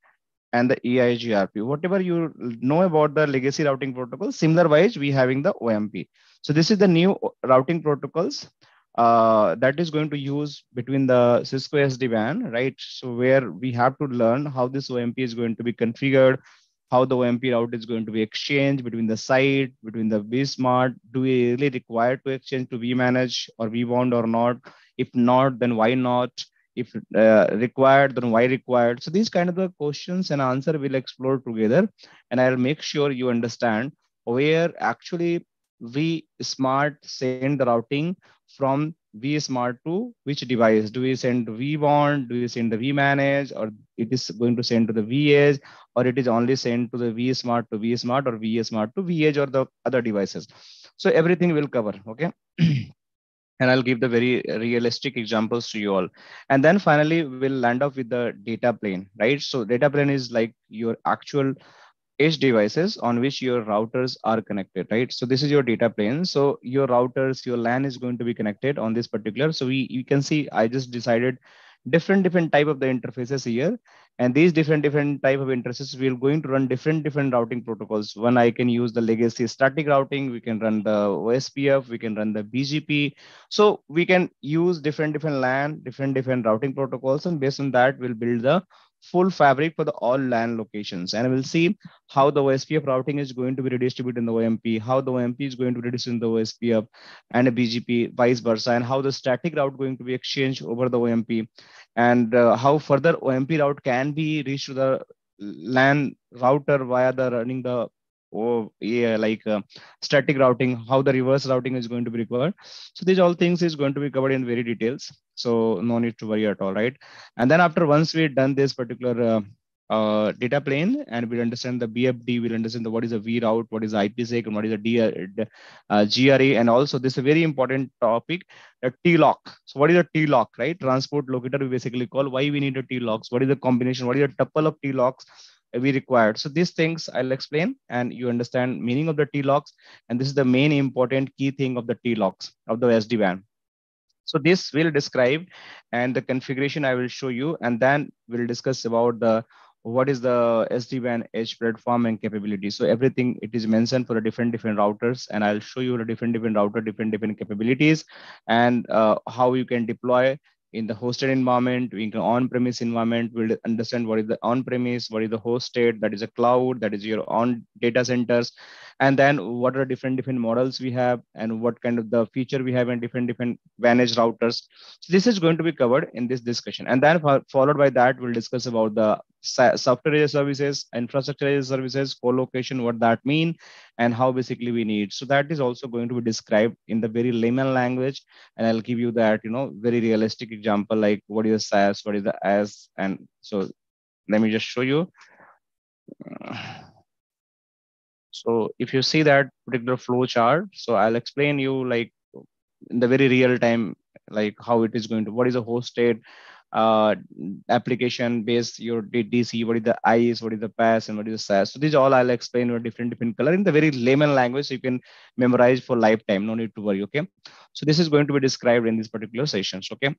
And the EIGRP, whatever you know about the legacy routing protocol, similar wise, we having the OMP. So this is the new routing protocols that is going to use between the Cisco SD-WAN, right? So where we have to learn how this OMP is going to be configured, how the OMP route is going to be exchanged between the site, between the vSmart. Do we really require to exchange to vManage or vBond or not? If not, then why not? If required, then why required? So these kind of the questions and answer we'll explore together, and I'll make sure you understand where actually vSmart send the routing from vSmart to which device. Do we send to vBond? Do we send the vManage, or it is going to send to the vEdge, or it is only sent to the vSmart to vSmart, or vSmart to vEdge, or the other devices? So everything will cover, okay? And I'll give the very realistic examples to you all. And then finally, we'll land off with the data plane, right? So data plane is like your actual edge devices on which your routers are connected, right? So this is your data plane. So your routers, your LAN is going to be connected on this particular. So you can see, I just decided different type of the interfaces here. And these different type of interfaces, we're going to run different routing protocols. One, I can use the legacy static routing. We can run the OSPF. We can run the BGP. So we can use different LAN, different routing protocols. And based on that, we'll build the full fabric for the all LAN locations. And we'll see how the OSPF routing is going to be redistributed in the OMP, how the OMP is going to be redistributed in the OSPF and a BGP, vice versa, and how the static route going to be exchanged over the OMP, and how further OMP route can be reached to the LAN router via the running the static routing, how the reverse routing is going to be required. So these all things is going to be covered in very details. So no need to worry at all, right? And then after once we've done this particular data plane and we'll understand the BFD, we'll understand what is a V route, what is IPSEC, and what is a GRE. And also this is a very important topic, a TLOC. So what is a TLOC, right? Transport locator we basically call. Why we need a TLOCs? What is the combination? What is a tuple of TLOCs we required? So these things I'll explain and you understand meaning of the TLOCs. And this is the main important key thing of the TLOCs of the SD-WAN. So this will describe and the configuration I will show you, and then we'll discuss about the what is the SD-WAN edge platform and capability. So everything it is mentioned for the different routers, and I'll show you the different router, different capabilities, and how you can deploy in the hosted environment, in the on-premise environment. We'll understand what is the on-premise, what is the hosted, that is a cloud, that is your own data centers, and then what are different models we have, and what kind of the feature we have in different managed routers. So this is going to be covered in this discussion, and then followed by that, we'll discuss about the software as a services, infrastructure as a services, co-location, what that mean, and how basically we need. So that is also going to be described in the very layman language, and I'll give you that very realistic example, like what is the SaaS, what is the AS, and so let me just show you. So if you see that particular flow chart, so I'll explain you like in the very real time like how it is going to, what is a hosted application based your DC, what is the IaaS, what is the PaaS, and what is the SaaS. So these all I'll explain with different color in the very layman language, so you can memorize for lifetime. No need to worry. Okay. So this is going to be described in this particular sessions. Okay.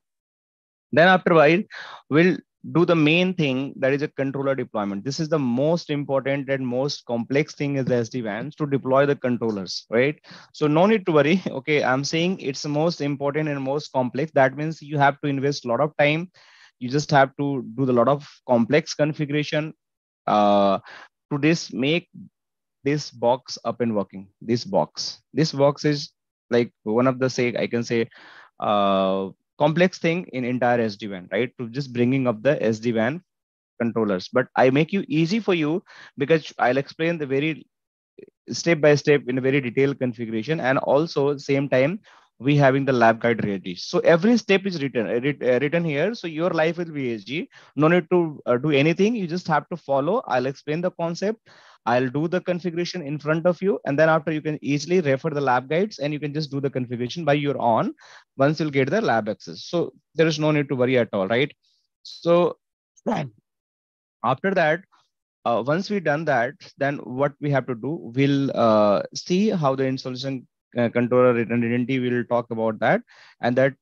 Then after a while, we'll do the main thing, that is a controller deployment. This is the most important and most complex thing is the SD-WANs to deploy the controllers, right? So no need to worry. Okay, I'm saying it's the most important and most complex. That means you have to invest a lot of time. You just have to do a lot of complex configuration to this make this box up and working. This box is like one of the I can say complex thing in entire SD-WAN, right? To just bringing up the SD-WAN controllers. But I make you easy for you because I'll explain the very step by step in a very detailed configuration, and also same time we having the lab guide ready. So every step is written here. So your life will be easy. No need to do anything. You just have to follow. I'll explain the concept. I'll do the configuration in front of you, and then after you can easily refer the lab guides, and you can just do the configuration by your own once you'll get the lab access. So there is no need to worry at all, right? So after that, once we done that, then what we have to do, we'll see how the installation controller identity. We'll talk about that, and that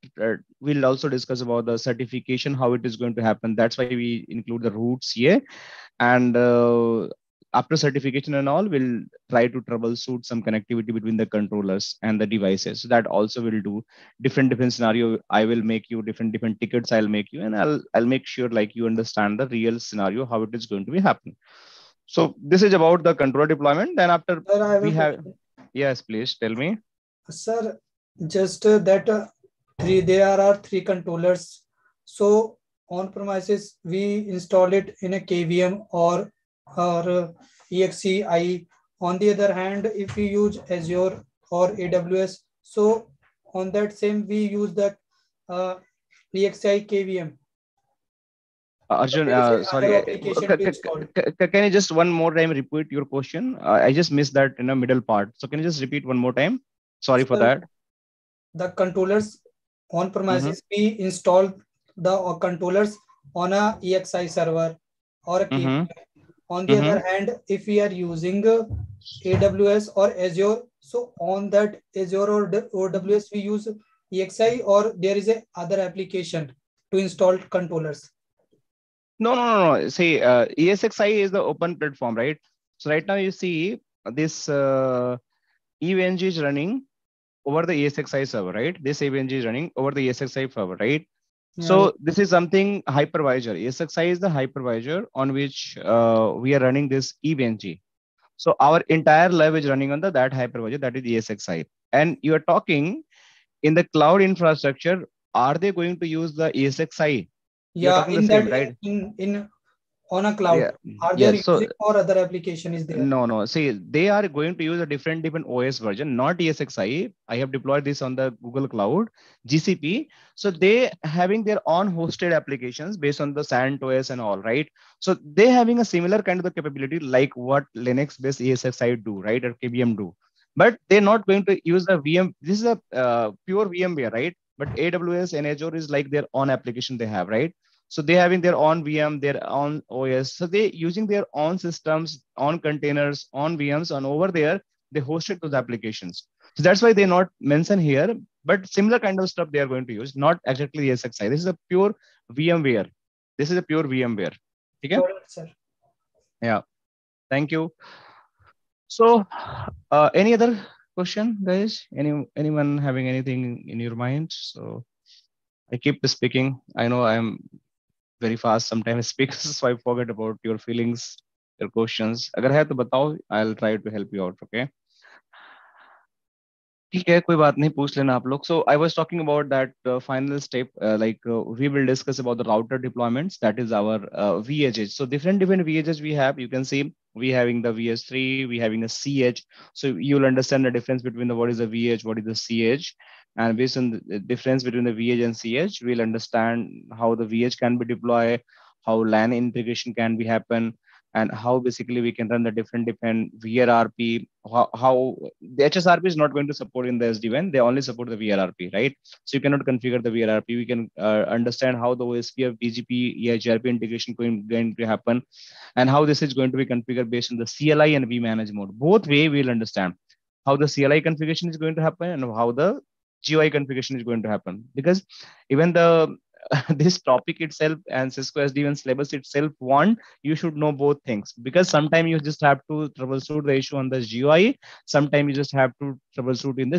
we'll also discuss about the certification, how it is going to happen. That's why we include the roots here, and after certification and all, we'll try to troubleshoot some connectivity between the controllers and the devices. So that also will do different scenario. I will make you different tickets. I'll make you, and I'll make sure like you understand the real scenario, how it is going to be happening. So this is about the controller deployment. Then after Sir, we have, yes, please tell me. Sir, just that there are three controllers. So on premises, we install it in a KVM or EXE. On the other hand, if we use Azure or AWS, so on that same we use the EXE KVM. Arjun, sorry, can you just one more time repeat your question? I just missed that in the middle part. So can you just repeat one more time? Sorry for that. The controllers on premises, we install the controllers on a EXI server or a KVM. On the other hand, if we are using AWS or Azure, so on that Azure or AWS, we use EXI, or there is a other application to install controllers. No. See, ESXi is the open platform, right? So right now you see this vEdge is running over the ESXi server, right? This vEdge is running over the ESXi server, right? Yeah. So this is something hypervisor. ESXi is the hypervisor on which we are running this vEdge. So our entire lab is running on that hypervisor, that is ESXi. And you are talking in the cloud infrastructure, are they going to use the ESXi? Yeah, in that same, right? in on a cloud. Yeah. Are they using or other application is there? No. See, they are going to use a different OS version, not ESXi. I have deployed this on the Google Cloud, GCP. So they having their own hosted applications based on the CentOS and all, right? So they having a similar kind of the capability like what Linux-based ESXi do, right? Or KVM do. But they're not going to use the VM. This is a pure VMware, right? But AWS and Azure is like their own application they have, right? So they having their own VM, their own OS. So they using their own systems, on containers, on VMs, and over there, they hosted those applications. So that's why they're not mentioned here, but similar kind of stuff they are going to use, not exactly ESXi. This is a pure VMware. This is a pure VMware. Okay? Sir. Yeah. Thank you. So any other question, guys? Anyone having anything in your mind? So I keep speaking. I know I'm very fast sometimes speak, so I forget about your feelings, your questions. अगर है तो बताओ, I'll try to help you out. Okay. ठीक है, कोई बात नहीं, पूछ लेना आप लोग. So I was talking about that final step, we will discuss about the router deployments. That is our vEdges. So different vEdges we have. You can see we having the VS3, we having a cEdge. So you'll understand the difference between what is the vEdge, what is the cEdge. And based on the difference between the vEdge and cEdge, we'll understand how the vEdge can be deployed, how LAN integration can be happen. and how basically we can run the different VRRP. How the HSRP is not going to support in the SD-WAN. They only support the VRRP, right? So you cannot configure the VRRP. We can understand how the OSPF, BGP, EIGRP integration going to happen, and how this is going to be configured based on the CLI and vManage mode. Both way we'll understand how the CLI configuration is going to happen and how the GUI configuration is going to happen. Because even the this topic itself and Cisco SDWAN syllabus itself want you should know both things, because sometimes you just have to troubleshoot the issue on the GUI, sometimes you just have to troubleshoot in the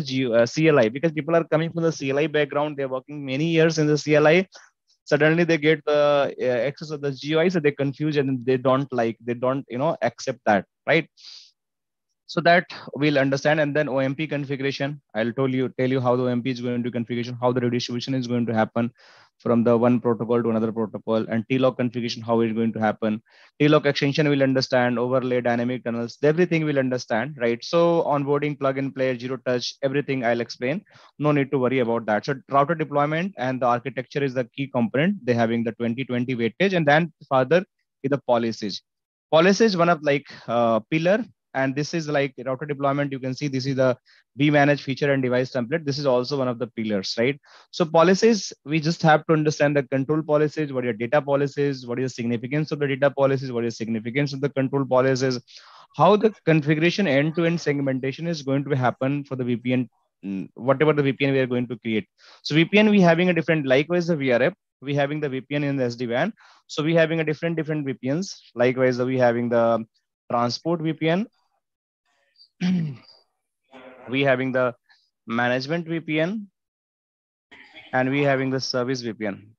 CLI, because people are coming from the CLI background, they're working many years in the CLI, suddenly they get the access of the GUI, so they confuse and they don't accept that, right? So that we'll understand. And then OMP configuration, I'll tell you how the OMP is going to configuration, how the redistribution is going to happen from the one protocol to another protocol, and TLOC configuration, how it's going to happen. TLOC extension will understand, overlay, dynamic tunnels, everything will understand, right? So onboarding, plug and play, zero touch, everything I'll explain. No need to worry about that. So router deployment and the architecture is the key component. They're having the 20/20 weightage, and then further is the policies. Policy is one of pillar. And this is like router deployment. You can see this is the vManage feature and device template. This is also one of the pillars, right? So policies, we just have to understand the control policies, what are your data policies, what is the significance of the data policies, what is the significance of the control policies, how the configuration end-to-end segmentation is going to happen for the VPN, whatever the VPN we are going to create. So VPN, we having a different, likewise the VRF, we having the VPN in the SD-WAN. So we having a different VPNs. Likewise, we having the transport VPN. We having the management VPN, and we having the service VPN.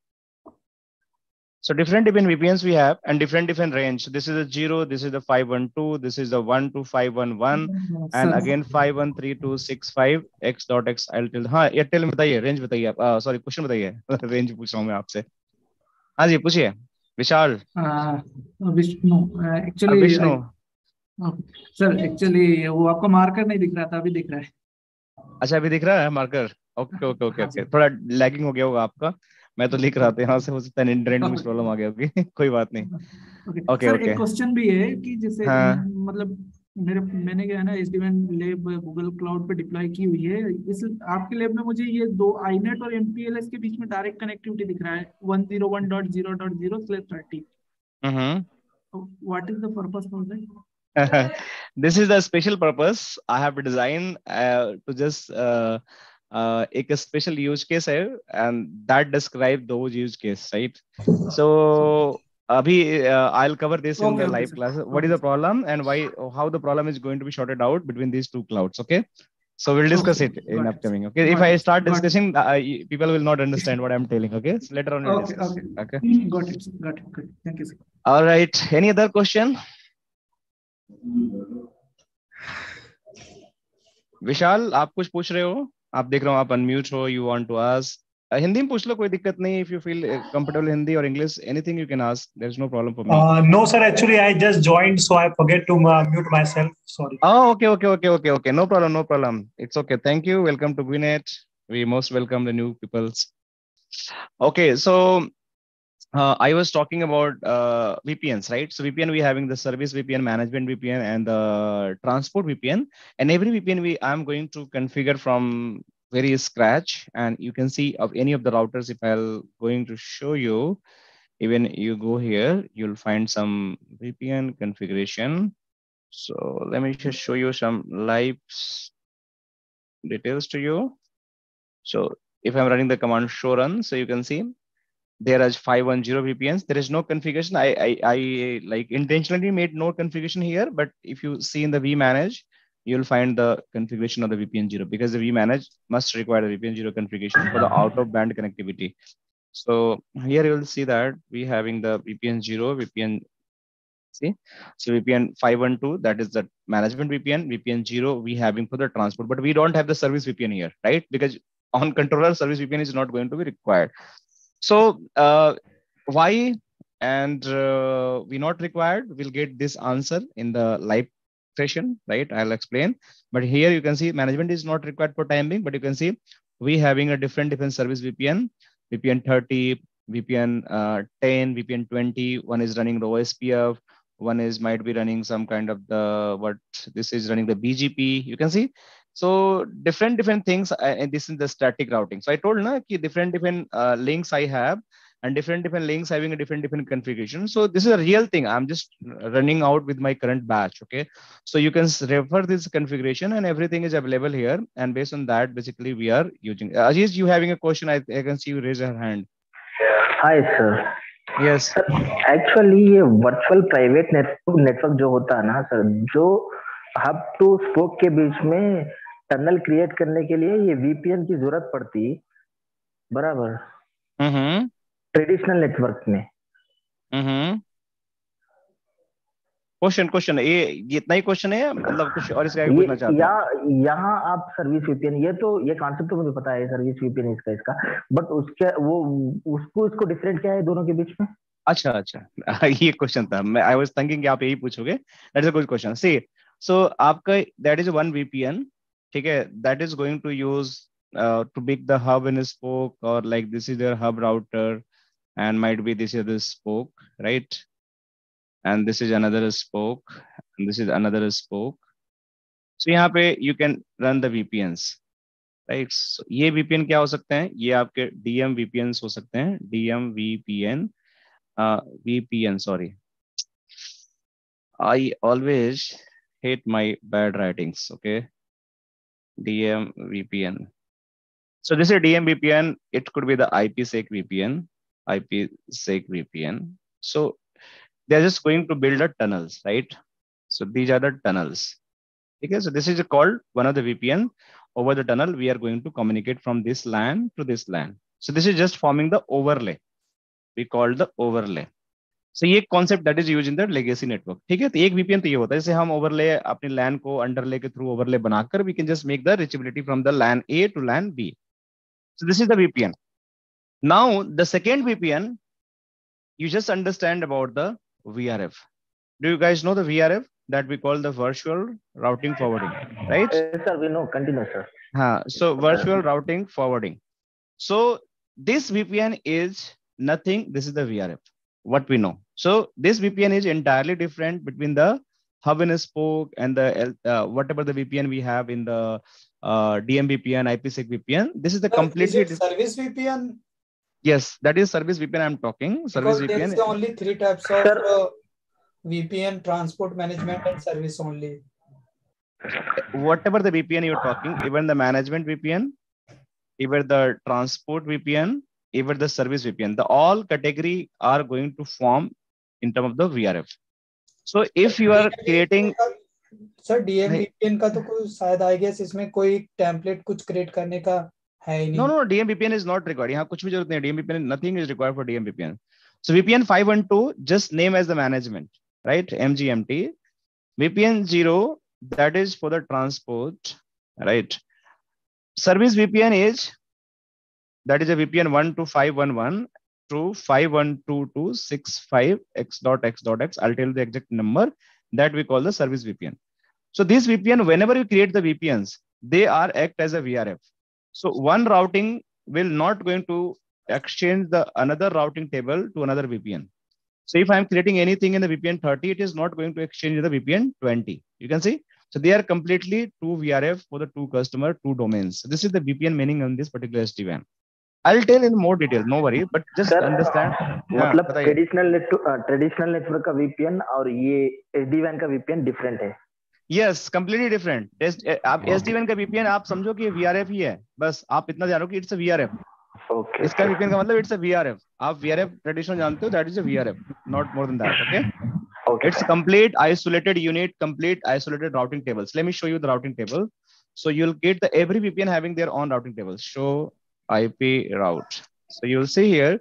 So different VPNs we have, and different range. So this is a 0, this is the 512, this is the 12511, and again 513265 x.x. I'll tell. हाँ Airtel में बताइए range बताइए आप. Sorry, question बताइए. Range पूछ रहा हूँ मैं आपसे. हाँ जी पूछिए विशाल. विष्णु एक्चुअली सर एक्चुअली वो आपका मार्कर नहीं दिख रहा था, अभी दिख रहा है. अच्छा अभी दिख रहा है मार्कर. ओके. थोड़ा लैगिंग हो गया होगा आपका. मैं तो लिख रहा था यहाँ से, हो सकता है इंटरनेट में कुछ प्रॉब्लम आ गया होगी. कोई बात नहीं. ओके. एक क्वेश्चन भी है कि जैसे मतलब मैंने क्या है ना SD-WAN लैब गूगल क्लाउड पे डिप्लॉय की हुई है. इस आपके लैब में मुझे ये दो iNet और MPLS के बीच में डायरेक्ट कनेक्टिविटी दिख रहा है 101.0.0/30. What is the purpose for that? This is the special purpose I have designed to just एक special use case है, and that describe those use case, right? So abhi I'll cover this in the live class. What is the problem and how the problem is going to be sorted out between these two clouds? Okay, so we'll discuss it in upcoming. Okay, if I start discussing, people will not understand what I'm telling. Okay, so later on we'll discuss. Okay. Got it. Good. Thank you, sir. All right. Any other question? विशाल आप कुछ पूछ रहे हो? आप देख रहा हूँ आप अनम्यूट हो. You want to ask Hindi में पूछ लो, कोई दिक्कत नहीं. If you feel comfortable Hindi और English, anything you can ask. There is no problem for me. No sir, actually I just joined, so I forget to mute myself. Sorry. Oh, okay. No problem. It's okay. Thank you. Welcome to GuiNet. We most welcome the new peoples. Okay, so I was talking about VPNs, right? So VPN, we having the service VPN, management VPN, and the transport VPN. And every VPN I'm going to configure from very scratch. And you can see of any of the routers, if I'm going to show you, even you go here, you'll find some VPN configuration. So let me just show you some live details to you. So if I'm running the command show run, so you can see there are 510 VPNs. There is no configuration. I like intentionally made no configuration here, but if you see in the vManage, you'll find the configuration of the VPN 0, because the vManage must require the VPN 0 configuration for the out of band connectivity. So here you will see that we having the VPN 0, VPN, see, so VPN 512, that is the management VPN, VPN 0 we having for the transport, but we don't have the service VPN here, right? Because on controller service VPN is not going to be required. So why and we not required, we'll get this answer in the live session, right? I'll explain. But here you can see management is not required for time being, but you can see we having a different service VPN, VPN 30, VPN 10, VPN 20, one is running the OSPF, One is might be running some kind of this is running the BGP. You can see. So different things, and this is the static routing. So I told na ki different links I have, and different links having a different configuration. So this is a real thing. I'm just running out with my current batch. Okay. So you can refer this configuration and everything is available here. And based on that, basically we are using. Aziz, you having a question? I can see you raise your hand. Hi sir. Yes. Sir, actually ये virtual private network जो होता है ना sir, जो hub to spoke के बीच में tunnel create करने के लिए ये वीपीएन की जरूरत पड़ती, बराबर? ट्रेडिशनल नेटवर्क में। क्वेश्चन ये इतना ही क्वेश्चन है, मतलब कुछ और इसका पूछना चाहते हैं? यहाँ आप सर्विस वीपीएन, ये कॉन्सेप्ट तो मुझे पता है, सर्विस वीपीएन इसका, बट उसको डिफरेंट क्या है दोनों के बीच में? अच्छा ये क्वेश्चन था, मैं आई वाज थिंकिंग कि आप यही पूछोगे। That is a good question. See, so आपका दैट इज वन वीपीएन, ठीक है, that is going to use to pick the hub in a spoke, or like this is their hub router, and might be this is the spoke, right? And this is another spoke, and this is another spoke. So यहाँ पे you can run the VPNs, right? So ये VPN क्या हो सकते हैं? ये आपके DM VPNs हो सकते हैं, DM VPN, sorry. I always hate my bad writings, okay? DM VPN. So this is DM VPN. It could be the IPSEC VPN. So they're just going to build a tunnels, right? So these are the tunnels. Okay, so this is called one of the VPN. Over the tunnel, we are going to communicate from this LAN to this LAN. So this is just forming the overlay. We call the overlay. So ये concept that is used in the legacy network. ठीक है, तो एक VPN तो ये होता है, जैसे हम overlay अपने LAN को underlay के through overlay बनाकर we can just make the reachability from the LAN A to LAN B. So this is the VPN. Now the second VPN, you just understand about the VRF. Do you guys know the VRF that we call the virtual routing forwarding, right? Yes, sir, we know. Continue, sir. So virtual routing forwarding. So this VPN is nothing. This is the VRF, what we know. So this VPN is entirely different between the hub and spoke and the whatever the VPN we have in the DM VPN, IPSEC VPN. This is the completely service VPN. Yes, that is service VPN I'm talking. Service because VPN. There is only three types of VPN: transport management and service only. Whatever the VPN you're talking, even the management VPN, even the transport VPN, even the service VPN, the all category are going to form in terms of the VRF. So if you are creating, sir DM VPN का तो कोई शायद I guess इसमें कोई template कुछ create करने का है ही नहीं. No, DM VPN is not required. यहाँ कुछ भी जरूरत नहीं. DM VPN, nothing is required for DM VPN. So VPN 512 just name as the management, right? MGMT. VPN 0, that is for the transport, right? Service VPN is, that is a VPN 12511 to 512265x.x.x. I'll tell you the exact number that we call the service VPN. So this VPN, whenever you create the VPNs, they are act as a VRF. So one routing will not going to exchange the another routing table to another VPN. So if I'm creating anything in the VPN 30, it is not going to exchange the VPN 20. You can see. So they are completely two VRF for the two customer, two domains. So this is the VPN meaning on this particular SD-WAN. I'll tell in more detail, no worry, but just understand. मतलब traditional network का VPN और ये SD-WAN का VPN different है. Yes, completely different. आप SD-WAN का VPN आप समझो कि VRF ही है, बस आप इतना जानो कि it's a VRF. Okay. इसका VPN का मतलब it's a VRF. आप VRF traditional जानते हो, that is a VRF, not more than that. Okay. Okay. It's complete isolated unit, complete isolated routing tables. Let me show you the routing table. So you'll get the every VPN having their own routing tables. Show IP route. So you'll see here.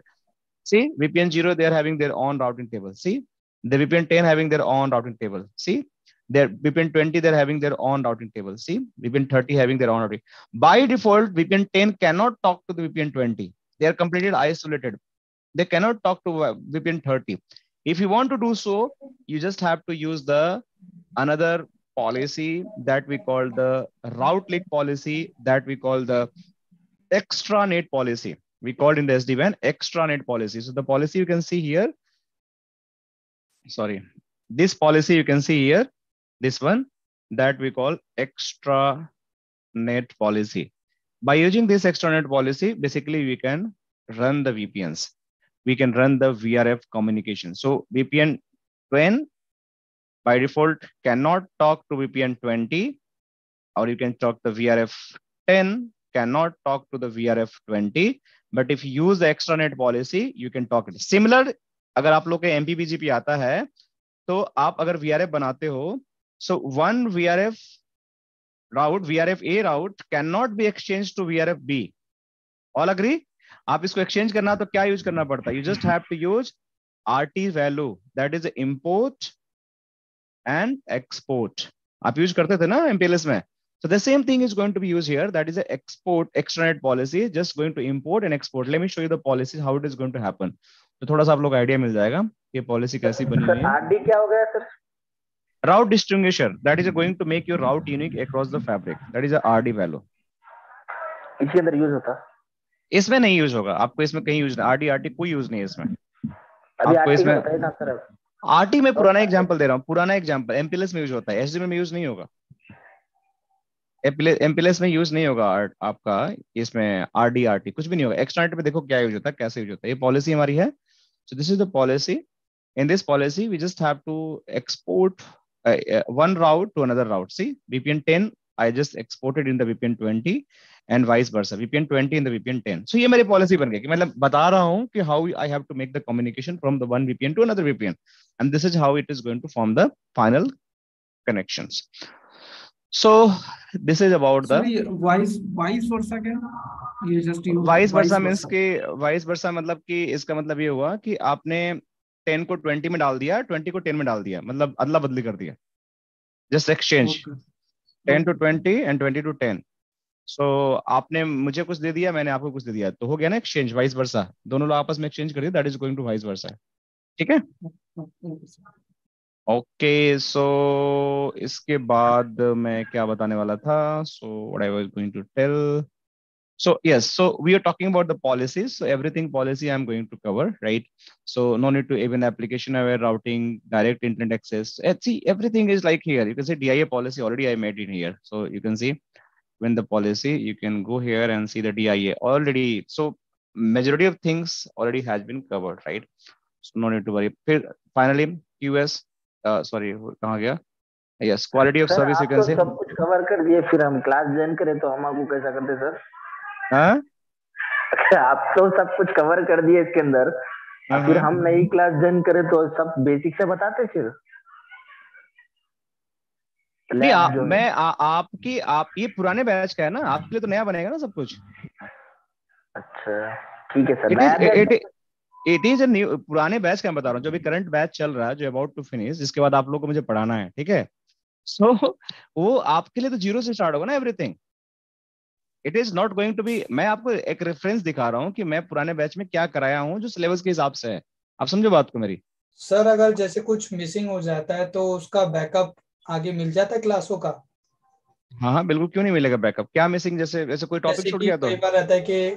See VPN 0, they are having their own routing table. See the VPN 10 having their own routing table. See. Their VPN 20, they're having their own routing table. See, VPN 30 having their own routing. By default, VPN 10 cannot talk to the VPN 20. They are completely isolated. They cannot talk to VPN 30. If you want to do so, you just have to use the another policy that we call the route leak policy, that we call the extranet policy. We call in the SD-WAN extranet policy. So the policy you can see here. Sorry. This policy you can see here, this one that we call extranet policy. By using this extranet policy, basically we can run the VPNs. We can run the VRF communication. So VPN 10 by default cannot talk to VPN 20, or you can talk the VRF 10 cannot talk to the VRF 20. But if you use the extranet policy, you can talk it. Similar, अगर आप लोग के MPBGP आता है, तो आप अगर VRF बनाते हो, so one VRF route, VRF A route cannot be exchanged to VRF B. All agree? आप इसको exchange करना तो क्या use करना पड़ता है? You just have to use RT value, that is import and export. आप use करते थे ना MPLS में? So the same thing is going to be used here. That is a export extranet policy, just going to import and export. Let me show you the policy, how it is going to happen. तो थोड़ा सा आप लोग idea मिल जाएगा ये policy कैसी बनी हुई है. RD क्या हो गया sir? Route distinguisher, that is going to make your route unique across the fabric. That is a RD value. इसके अंदर यूज होता? इसमें नहीं यूज होगा, आपको इसमें कहीं यूज नहीं, RD कोई यूज नहीं है इसमें. अभी आपको इसमें RT में पुराना एग्जांपल दे रहा हूँ, पुराना एग्जांपल MPLS में यूज होता है, SDWAN में यूज नहीं होगा. MPLS में यूज नहीं होगा आपका, इसमें RT कुछ भी नहीं होगा. एक्सटर्नेट में देखो क्या यूज होता है, कैसे यूज होता है. ये पॉलिसी हमारी है. So this is the policy. In this policy, we just have to export one route to another route. See, VPN 10, I just exported in the VPN 20 and vice versa. VPN 20 in the VPN 10. So ये मेरी policy बन गई कि मतलब बता रहा हूँ कि how I have to make the communication from the one VPN to another VPN. And this is how it is going to form the final connections. So this is about the vice versa क्या? ये just vice versa means कि vice versa मतलब कि इसका मतलब ये हुआ कि आपने 10 को 20 में डाल दिया, 20 को 10 में डाल दिया, मतलब अदला बदली कर दिया. Just exchange 10 to 20 and 20 to 10. So आपने मुझे कुछ दे दिया, मैंने आपको कुछ दे दिया, तो हो गया ना exchange, vice versa. दोनों लोग आपस में exchange कर दिया, that is going to vice versa. ठीक है? Okay, so इसके बाद मैं क्या बताने वाला था? So what I was going to tell. So yes, so we are talking about the policies. So everything policy I'm going to cover, right? So no need to even application aware routing, direct internet access. See, everything is like here. You can see DIA policy already I made in here. So you can see when the policy, you can go here and see the DIA already. So majority of things already has been covered, right? So no need to worry. Finally, QS. Sorry, कहाँ गया? Yes, quality of service. You can say. सब कुछ cover कर दिए, फिर हम class join करें तो हम आपको कैसा करते सर? हाँ? आप तो सब कुछ कवर कर दिए इसके अंदर, फिर हम नई क्लास ज्वाइन करें तो सब बेसिक से बताते फिर? नहीं, आप ये पुराने बैच का है ना, आपके लिए तो नया बनेगा ना सब कुछ. अच्छा ठीक है सर. इट इज न्यू, पुराने बैच का मैं बता रहा हूँ, जो भी करंट बैच चल रहा है, जो अबाउट टू फिनिश, जिसके बाद आप लोग को मुझे पढ़ाना है, ठीक है? सो वो आपके लिए तो जीरो से स्टार्ट होगा ना everything. It is not going to be, मैं आपको एक रेफरेंस दिखा रहा हूँ कि मैं पुराने बैच में क्या कराया हूँ जो सिलेबस के हिसाब से है. आप समझो बात को मेरी. सर अगर जैसे कुछ मिसिंग हो जाता है तो उसका बैकअप आगे मिल जाता है क्लासों का? हाँ बिल्कुल, क्यों नहीं मिलेगा बैकअप. क्या मिसिंग? जैसे कोई टॉपिक छूट गया तो कई बार रहता है कि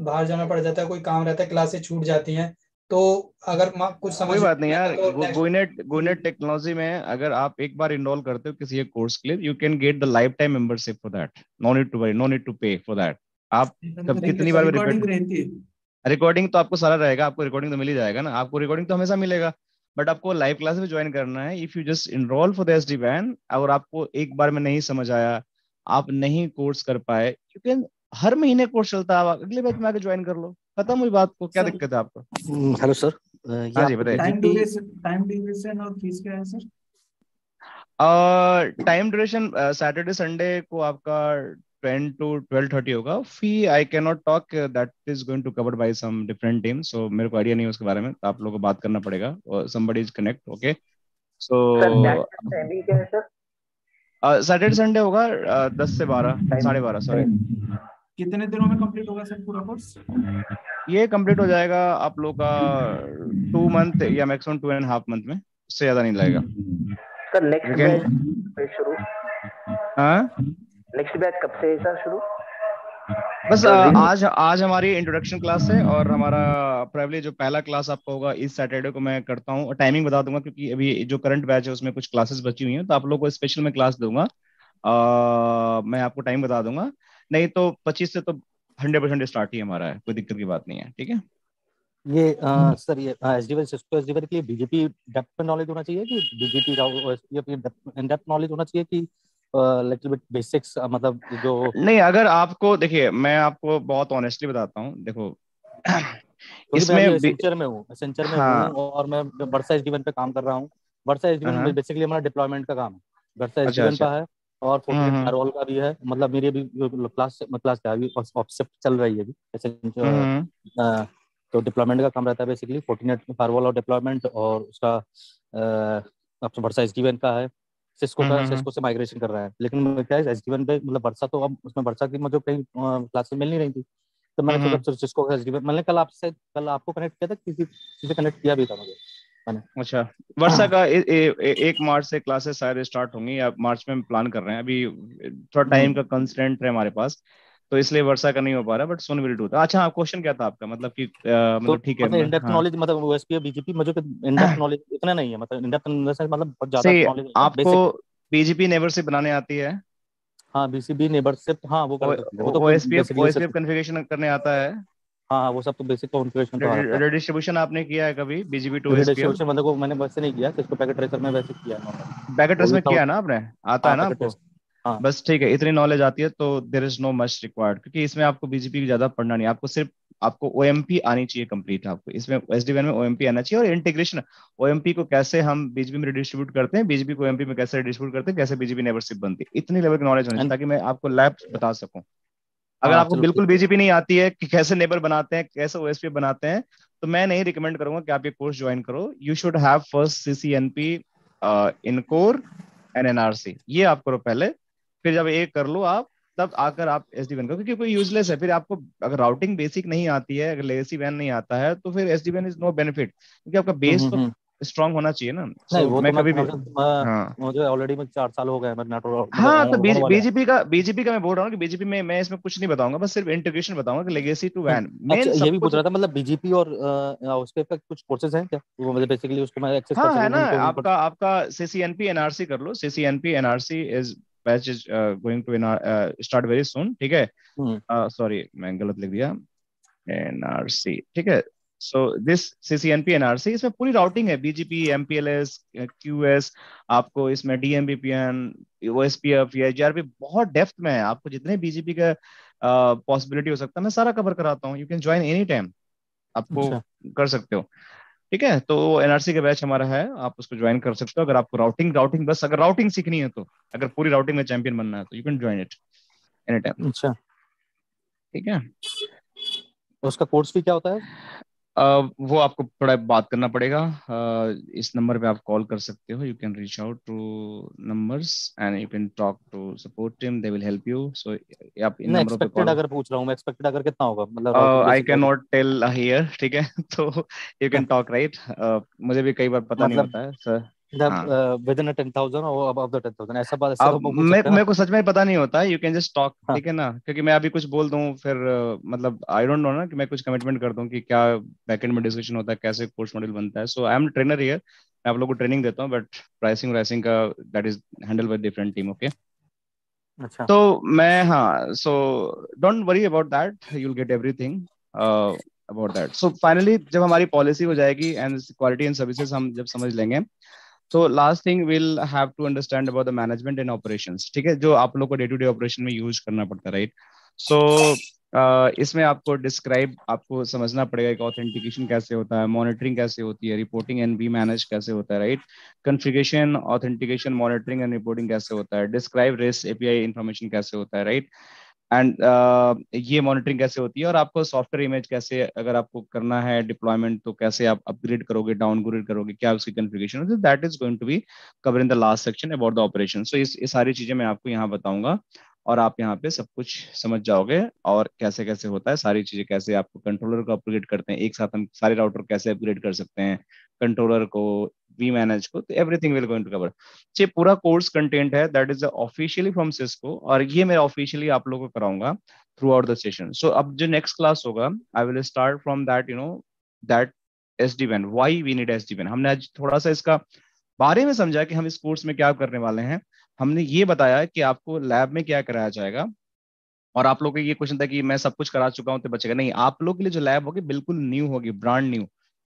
बाहर जाना पड़ जाता है, कोई काम रहता है, क्लासेस छूट जाती हैं, तो अगर कुछ समझ, कोई बात नहीं यार. GuiNet टेक्नोलॉजी में अगर आप एक बार इनरोल करते हो किसी एक कोर्स के लिए, you can get the lifetime membership for that. No need to worry, no need to pay for that. आप कब कितनी बार रिकॉर्डिंग तो आपको सारा रहेगा, आपको रिकॉर्डिंग तो मिल ही जाएगा ना, आपको रिकॉर्डिंग तो हमेशा मिलेगा. बट आपको लाइव क्लास में ज्वाइन करना है. If you just enrol for the SD-WAN और आपको एक बार में नहीं समझ आया, आप नहीं कोर्स कर पाए, यू कैन, हर महीने कोर्स चलता है, आप अगले बैच में आके ज्वाइन कर लो, खत्म हुई बात को. क्या दिक्कत है आपको? Hello sir. हाँ जी बताइए. टाइम ड्यूरेशन और फीस क्या है sir? Time duration Saturday Sunday को आपका 10 to 12:30 होगा. Fee I can not talk, that is going to covered by some different team. So मेरे को आइडिया नहीं है उसके बारे में, तो आप लोगों को बात करना पड़ेगा. Somebody is connect. Okay, so Saturday Sunday होगा 10 से 12, 12:30. सॉरी, कितने दिनों में कंप्लीट होगा सर पूरा कोर्स? ये कंप्लीट हो जाएगा आप लोग का 2 मंथ या मैक्सिमम 2.5 मंथ में, उससे ज्यादा नहीं लगेगा. सर नेक्स्ट बैच शुरू? हाँ, नेक्स्ट बैच कब से है सर शुरू? बस आज हमारी इंट्रोडक्शन क्लास है और हमारा प्रोबेबली जो पहला क्लास आपका होगा इस सैटरडे को मैं करता हूँ, और टाइमिंग बता दूंगा क्योंकि अभी जो करंट बैच है उसमें कुछ क्लासेस बची हुई हैं, तो आप लोगों को स्पेशल में क्लास दूंगा। मैं आपको टाइम बता दूंगा, नहीं तो 25 से तो 100% स्टार्ट ही हमारा है, कोई दिक्कत की बात नहीं है। ठीक है। ये सर ये एसडीवन सिस्को एसडीवन के लिए बीजीपी डेप्थ में नॉलेज होना चाहिए कि बीजीपी इन डेप्थ नॉलेज होना चाहिए कि लिटिल बिट बेसिक्स, मतलब जो नहीं, अगर आपको देखिए मैं आपको बहुत ऑनेस्टली बताता हूँ, देखो क्योंकि मैं इसमें अभी एसेंचर में हूँ हाँ और मैं वर्षा एसडीवन पे काम कर रहा हूँ। वर्षा एसडीवन हाँ, बेसिकली हमारा डिप्लॉयमेंट का काम है, वर्षा अच्छा एसडीवन अच्छा, का है और फोर्टिगेट हम्म फायरवॉल का भी है। मतलब मेरी अभी क्लास क्या है, अभी ऑफसेट चल रही है अभी हम्म तो डिप्लॉयमेंट का काम रहता है बेसिकली फोर्टिनेट फायरवॉल और डिप्लॉयमेंट, और उसका आपका वर्षा एसडीवन का है। हम्म। सिस्को से माइग्रेशन कर रहा है, लेकिन क्या है एसडीवन पे मतलब वर्षा तो अब उसमें वर्षा की मुझे कहीं क्लासेस मिल नहीं रही थी, तो मैंने सोचा चलो सिस्को का एसडीवन। मैंने कल आपको कनेक्ट किया था, किसी से कनेक्ट किया भी था मुझे मैंने। अच्छा, वर्षा का 1 मार्च से क्लासेस शायद स्टार्ट होंगी, या मार्च में हम प्लान कर रहे हैं। अभी थोड़ा टाइम का कंस्ट्रेंट है हमारे पास, तो इसलिए वर्षा का नहीं हो पा रहा, बट सोन विल डू था। अच्छा, क्वेश्चन क्या था आपका, मतलब कि तो मतलब ठीक है मतलब इन डेप्थ हाँ। नॉलेज, मतलब ओएसपी और बीजीपी मुझे इन डेप्थ नॉलेज इतना नहीं है, मतलब इन डेप्थ मतलब बहुत ज्यादा से नॉलेज नहीं है, आपको बेसिक है। बीजीपी नेबरशिप बनाने आती है? हाँ बीसीबी नेबरशिप, हाँ वो कर सकते हैं, वो तो ओएसपीएफ बेसिकली ओएसपीएफ कॉन्फ़िगरेशन करने आता है? हाँ हाँ वो सब तो बेसिक कॉन्फ़िगरेशन तो आता है। रेडिस्ट्रीब्यूशन आपने किया है कभी बीजीपी टू ओएसपीएफ? रेडिस्ट्रीब्यूशन मतलब को मैंने वैसे नहीं किया, सिस्को पैकेट ट्रेसर में वैसे किया है नॉर्मल, पैकेट वो ट्रेस में किया है विदाउट। ना आपने? आता हाँ है ना पैकेट आपको? ट्रेस, हाँ। बस ठीक है, इतनी नॉलेज आती है तो there is no much required, क्योंकि इसमें आपको बीजीपी की ज्यादा पढ़ना नहीं है, आपको सिर्फ आपको ओएमपी आनी चाहिए कंप्लीट। आपको इसमें एसडीवन में ओएमपी आना चाहिए, और इंटीग्रेशन ओएमपी को कैसे हम बीजीपी में डिस्ट्रीब्यूट करते हैं, बीजीपी को ओएमपी में कैसे डिस्ट्रीब्यूट करते हैं, कैसे बीजीपी नेबरशिप बनती है, इतनी लेवल की नॉलेज होनी चाहिए एंड ताकि मैं आपको लैब बता सकूं। अगर हाँ आपको चलो बिल्कुल ठीक है। बीजीपी नहीं आती है कि कैसे नेबर बनाते हैं, कैसे ओएसपी बनाते हैं, तो मैं नहीं रिकमेंड करूंगा कि आप ये कोर्स ज्वाइन करो। You should have first CCNP ENCOR and ENARSI, ये आप करो पहले। फिर जब ये कर लो आप, तब आकर आप एसडीवन करो, क्योंकि कोई यूजलेस है फिर आपको। अगर राउटिंग बेसिक नहीं आती है, अगर लेगेसी वैन नहीं आता है, तो फिर एसडीवन इज नो बेनिफिट, क्योंकि आपका बेस तो हम्म। स्ट्रांग होना चाहिए ना। नहीं सो वो तो मैं मैं कभी भी मैं हाँ मुझे ऑलरेडी में 4 साल हो गए, मैं नेटवर्क मतलब हाँ, तो होने वाले हैं। बीजेपी का मैं बोल रहा हूँ कि बीजेपी में मैं इसमें कुछ नहीं बताऊंगा, बस सिर्फ इंटीग्रेशन बताऊंगा कि लेगेसी टू वैन अच्छा मेन ये सब भी पूछ कुछ। रहा था, मतलब बीजीपी और उसके का कुछ कोर्सेज हैं क्या, वो मतलब बेसिकली उसको मैं एक्सेस कर हाँ है सकूँ ना, उनको ऊपर। आपका आपका सीसीएनपी एनआरसी कर लो। CCNP ENARSI is batch is going to start very soon. ठीक है, हम्म। सॉरी मैं गलत लिख दिया, एनआरसी ठीक है। सो दिस सीसीएनपी एनआरसी, इसमें पूरी राउटिंग है, बीजीपी एमपीएलएस क्यूएस, आपको इसमें डीएमबीपीएन ओएसपीएफ या एचआरपी बहुत डेप्थ में है। आपको जितने बीजीपी का पॉसिबिलिटी हो सकता है मैं सारा कवर कराता हूँ। You can join any time, आपको अच्छा कर सकते हो। ठीक है, तो एनआरसी का बैच हमारा है, आप उसको ज्वाइन कर सकते हो। अगर आपको राउटिंग राउटिंग बस अगर राउटिंग सीखनी है, तो अगर पूरी राउटिंग में चैंपियन बनना है तो you can join it any time. अच्छा। ठीक है। उसका कोर्स भी क्या होता है? वो आपको थोड़ा बात करना पड़ेगा। इस नंबर पे आप कॉल कर सकते हो, you can reach out to numbers and you can talk to support team, they will help you. So आप इन नहीं नंबरों पे एक्सपेक्टेड कॉल। अगर पूछ रहा हूँ मैं, एक्सपेक्टेड अगर कितना होगा, मतलब routing I basic can routing. Not tell here, ठीक है तो यू कैन टॉक राइट। मुझे भी कई बार पता नहीं मतलब होता है सर। हाँ, विद इन 10,000 और अबव द 10,000, ऐसा बात ऐसे अब तो पूछ सकते हैं ना। मेरे को सच में पता नहीं होता है, यू कैन जस्ट टॉक, हाँ ठीक है ना, क्योंकि मैं अभी कुछ बोल दूं फिर मतलब आई डोंट नो ना कि मैं कुछ कमिटमेंट कर दूं कि क्या बैकएंड में डिस्कशन होता है, कैसे कोर्स मॉड्यूल बनता है। सो आई एम ट्रेनर हियर, मैं आप लोगों को ट्रेनिंग देता हूँ, बट प्राइसिंग वाइसिंग का that is handle by different team. Okay, अच्छा। तो मैं हाँ, so don't worry about that, you will get everything about that. So finally जब हमारी पॉलिसी हो जाएगी एंड क्वालिटी एंड सर्विसेज हम जब समझ लेंगे, तो last thing will have to understand about the management and operations. ठीक है, जो आप लोग को डे टू डे ऑपरेशन में यूज करना पड़ता है, राइट। सो इसमें आपको डिस्क्राइब, आपको समझना पड़ेगा कि ऑथेंटिकेशन कैसे होता है, मॉनिटरिंग कैसे होती है, रिपोर्टिंग एंड वी मैनेज कैसे होता है, right. Configuration, authentication, monitoring and reporting कैसे होता है, डिस्क्राइब रेस्ट एपीआई इंफॉर्मेशन कैसे होता है, राइट। एंड ये मॉनिटरिंग कैसे होती है, और आपको सॉफ्टवेयर इमेज कैसे, अगर आपको करना है डिप्लॉयमेंट, तो कैसे आप अपग्रेड करोगे, डाउनग्रेड करोगे, क्या उसकी कॉन्फ़िगरेशन है, that is going to be cover in the last section about the operation. So ये सारी चीजें मैं आपको यहाँ बताऊंगा, और आप यहाँ पे सब कुछ समझ जाओगे, और कैसे कैसे होता है सारी चीजें, कैसे आपको कंट्रोलर को अपग्रेड करते हैं, एक साथ हम सारे राउटर कैसे अपग्रेड कर सकते हैं, कंट्रोलर को, वी मैनेज को, तो everything will going to cover. ये पूरा कोर्स कंटेंट है that is officially from Cisco, और ये मैं ऑफिशियली आप लोगों को कराऊंगा। Throughout the session. So अब जो नेक्स्ट क्लास होगा, I will start from that that SD-WAN, why we need SD-WAN. हमने आज थोड़ा सा इसका बारे में समझा कि हम इस कोर्स में क्या करने वाले हैं. हमने ये बताया कि आपको लैब में क्या कराया जाएगा, और आप लोगों को ये क्वेश्चन था कि मैं सब कुछ करा चुका हूं तो बचेगा. नहीं, आप लोग के लिए जो लैब होगी बिल्कुल न्यू होगी, ब्रांड न्यू,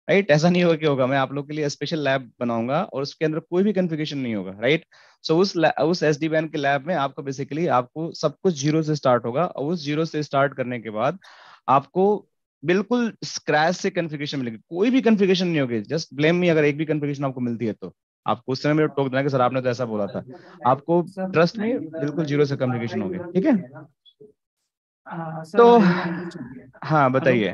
राइट. ऐसा नहीं होगा कि होगा, मैं आप लोग के लिए स्पेशल लैब बनाऊंगा और उसके अंदर कोई भी कन्फिगरेशन नहीं होगा, राइट. सो उस SD-WAN के लैब में आपको बेसिकली आपको सब कुछ जीरो से स्टार्ट होगा, और उस जीरो से स्टार्ट करने के बाद आपको बिल्कुल स्क्रैच से कन्फिगरेशन मिलेगी. कोई भी कन्फिगरेशन नहीं होगी. जस्ट ब्लेम मी अगर एक भी कन्फिगरेशन आपको मिलती है तो. आपको उस समय में टोक देना कि सर आपने तो ऐसा बोला था. आपको ट्रस्ट में बिल्कुल जीरो से कन्फिगरेशन होगी, ठीक है. तो हाँ बताइए.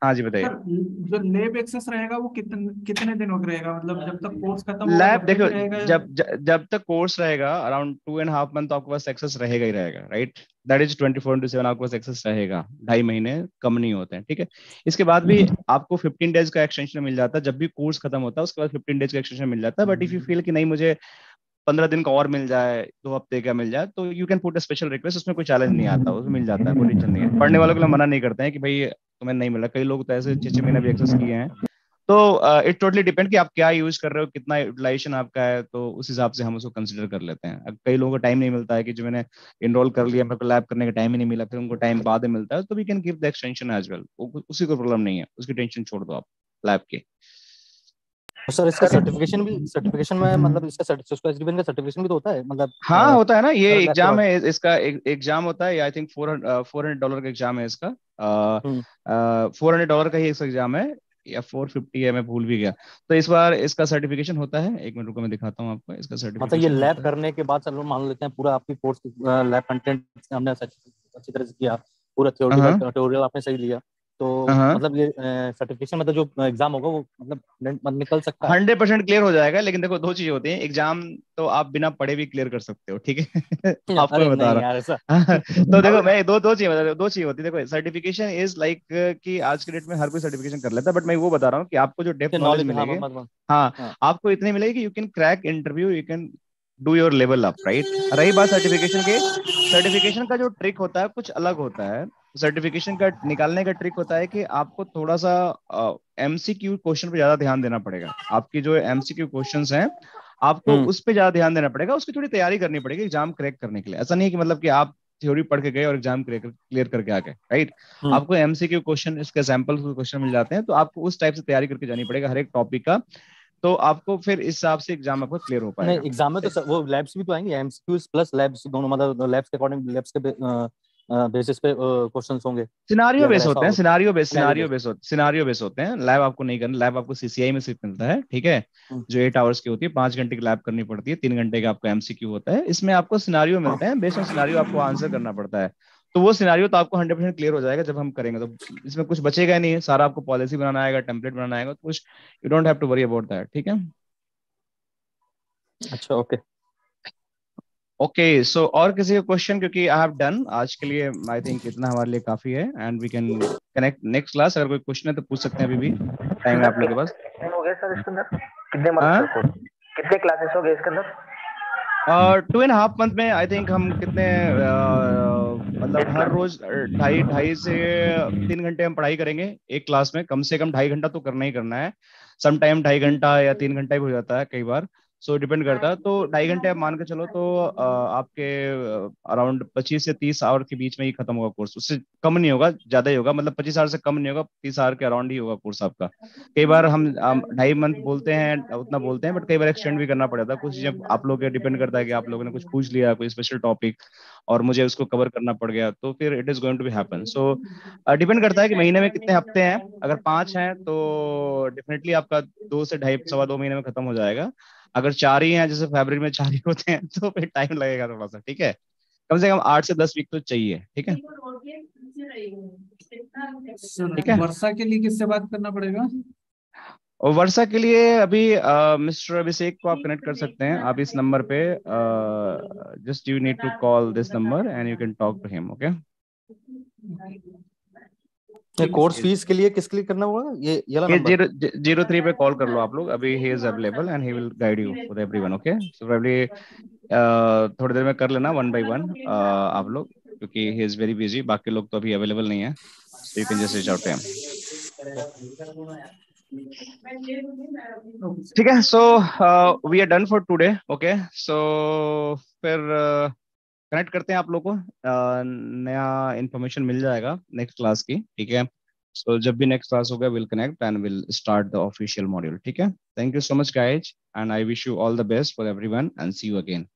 हाँ जी बताइए. सर जो लैब एक्सेस रहेगा वो कितने दिनों का रहेगा, मतलब जब तक कोर्स खत्म होगा लैब तब तक देखो, रहेगा जब तक कोर्स रहेगा अराउंड 2.5 मंथ आपके पास एक्सेस रहेगा ही रहेगा, राइट. दैट इज 24/7 आपके पास एक्सेस रहेगा. 2.5 महीने कम नहीं होते हैं, ठीक है. इसके बाद भी आपको 15 डेज का एक्सटेंशन मिल जाता है. जब भी कोर्स खत्म होता है उसके बाद 15 डेज का एक्सटेंशन मिल जाता है. बट इफ यू फील कि नहीं मुझे 15 दिन का और मिल जाए, 2 हफ्ते का मिल जाए, तो you can put a special request. उसमें कोई चैलेंज नहीं आता, उसमें मिल जाता है, कोई टेंशन नहीं है. पढ़ने वालों के लिए मना नहीं करते हैं कि भाई तुम्हें नहीं मिला. कई लोग तो ऐसे 6-6 महीना भी एक्सेस किए हैं. तो इट टोटली डिपेंड कि आप क्या यूज कर रहे हो, कितना यूटिलाइजेशन आपका है, तो उस हिसाब से हम उसको कंसिडर कर लेते हैं. कई लोगों को टाइम नहीं मिलता है कि जो मैंने इनरोल कर लिया, मेरे को लैब करने का टाइम ही नहीं मिला, फिर उनको टाइम बाद में मिलता है, तो we can give the extension as well. उसी को प्रॉब्लम नहीं है, उसकी टेंशन छोड़ दो आप लैब की. सर इसका सर्टिफिकेशन में मतलब इसका सिस्को SD-WAN का सर्टिफिकेशन भी तो होता है, मतलब हाँ होता है ना. ये लैब के एग्जाम बाद। है, इसका एग्जाम होता है. आई थिंक $400 का एग्जाम है इसका. $400 का ही इसका एग्जाम है, या 450 है, मैं भूल भी गया. तो इस बार इसका सर्टिफिकेशन होता है. एक मिनट रुको, मैं दिखाता हूँ आपको. इसका मतलब ये सर्टिफिकेशन लैब होता है. करने के बाद चलो मान लेते हैं पूरा आपकी कोर्स लैब कंटेंट हमने अच्छी तरह से किया, पूरा हाँ ट्यूटोरियल आपने सही लिया, तो हाँ, मतलब ये सर्टिफिकेशन मतलब जो एग्जाम होगा वो मतलब निकल सकता है। 100% क्लियर हो जाएगा. लेकिन देखो दो चीजें होती हैं. एग्जाम तो आप बिना पढ़े भी क्लियर कर सकते हो, ठीक है. आपको अरे मैं बता नहीं रहा यार ऐसा। हूँ. तो देखो मैं दो चीजें बता रहा हूँ. दो चीजें होती है. देखो सर्टिफिकेशन इज लाइक कि आज के डेट में हर कोई सर्टिफिकेशन कर लेता है. बट मैं वो बता रहा हूँ कि आपको जो डेप्थ नॉलेज नॉलेज हाँ मिलेगी, मतलब हाँ, हाँ आपको इतनी मिलेगी कि you can crack interview, you can do your level up, right. रही बात सर्टिफिकेशन के, सर्टिफिकेशन का जो ट्रिक होता है कुछ अलग होता है. सर्टिफिकेशन का निकालने का ट्रिक होता है कि आपको थोड़ा सा MCQ क्वेश्चन पे ज्यादा ध्यान देना पड़ेगा. आपकी जो MCQ क्वेश्चंस हैं आपको हम्म उस पे ज्यादा ध्यान देना पड़ेगा. उसकी थोड़ी तैयारी करनी पड़ेगी एग्जाम क्रैक करने के लिए. ऐसा नहीं है कि मतलब कि आप थ्योरी पढ़ के गए और एग्जाम क्लियर करके आ गए, राइट. हम्म आपको MCQ क्वेश्चन, इसके सैंपल क्वेश्चन मिल जाते हैं, तो आपको उस टाइप से तैयारी करके जानी पड़ेगा हर एक टॉपिक का. तो आपको फिर इस हिसाब से एग्जाम आपको क्लियर हो नहीं पाएगा. एग्जाम में तो वो लैब्स भी तो आएंगे, MCQs प्लस लैब्स दोनों, मतलब लैब्स के अकॉर्डिंग लैब्स के बेसिस पे क्वेश्चंस होंगे कि सिनारियो अगर बेस ऐसा होते हैं. हो सिनेरियो बेस्ड। सिनारियो बेस होते हैं. लैब आपको नहीं करना. लैब आपको CCIE में सिर्फ मिलता है, ठीक है. जो 8 आवर्स की होती है, 5 घंटे की लैब करनी पड़ती है, 3 घंटे का आपको MCQ होता है. इसमें आपको सिनारियो मिलते हैं, बेस्ड ऑन सिनारियो आपको आंसर करना पड़ता है. तो वो सिनारियो तो आपको 100% क्लियर हो जाएगा जब हम करेंगे. तो इसमें कुछ बचेगा ही नहीं. सारा आपको पॉलिसी बनाना आएगा, टेम्पलेट बनाना आएगा, तो कुछ you don't have to worry about that, ठीक है. अच्छा ओके. ओके सो और किसी का क्वेश्चन, क्योंकि आई हैव डन आज के लिए. आई थिंक इतना हमारे लिए काफी है, and we can connect next class. अगर कोई क्वेश्चन है तो पूछ सकते हैं, अभी भी टाइम है आप लोग के पास. हो गए सर इसके अंदर कितने हाँ, मार्क्स का, कितने क्लासेस हो गए इसके अंदर? 2.5 मंथ में आई थिंक हम कितने मतलब हर रोज 2.5 से 3 घंटे हम पढ़ाई करेंगे एक क्लास में. कम से कम 2.5 घंटा तो करना ही करना है. सम टाइम 2.5 घंटा या 3 घंटा भी हो जाता है कई बार. सो डिपेंड करता है. तो 2.5 घंटे आप मान के चलो तो आपके अराउंड 25 से 30 आवर के बीच में ही खत्म होगा कोर्स. उससे कम नहीं होगा, ज्यादा ही होगा. मतलब 25 आवर से कम नहीं होगा, 30 आवर के अराउंड ही होगा कोर्स आपका. कई बार हम 2.5 मंथ बोलते हैं, उतना बोलते हैं, बट कई बार एक्सटेंड भी करना पड़ता है. कुछ चीजें आप लोग डिपेंड करता है कि आप लोगों ने कुछ पूछ लिया, कोई स्पेशल टॉपिक, और मुझे उसको कवर करना पड़ गया, तो फिर it is going to be happen. So depend करता है कि महीने में कितने हफ्ते हैं. अगर 5 हैं तो डेफिनेटली आपका 2 से ढाई 2.25 महीने में खत्म हो जाएगा. अगर 4 ही हैं, जैसे फैब्रिक में 4 ही होते हैं, तो फिर टाइम लगेगा थोड़ा सा, ठीक है. कम से कम 8 से 10 वीक तो चाहिए, ठीक है. सर ठीक है. वर्षा के लिए किससे बात करना पड़ेगा? और वर्षा के लिए अभी मिस्टर अभिषेक को आप कनेक्ट कर सकते हैं. आप इस नंबर पे just you need to call this number and you can talk to him. Okay. ये कोर्स फीस के लिए किसके लिए करना होगा, ये वाला ये नंबर? 03 पे कॉल कर लो आप लोग. अभी he is available and he will guide you for everyone. Okay. So probably थोड़ी देर में कर लेना 1 by 1 आप लोग. क्योंकि ही इज वेरी बिजी, बाकी लोग तो अभी अवेलेबल नहीं है, so you can just reach out to him. ठीक है, so we are done for today. Okay, so फिर कनेक्ट करते हैं आप लोगों को, नया इन्फॉर्मेशन मिल जाएगा नेक्स्ट क्लास की। ठीक है, सो जब भी नेक्स्ट क्लास होगा will connect and will start the official module. ठीक है, thank you so much guys and I wish you all the best for everyone and see you again.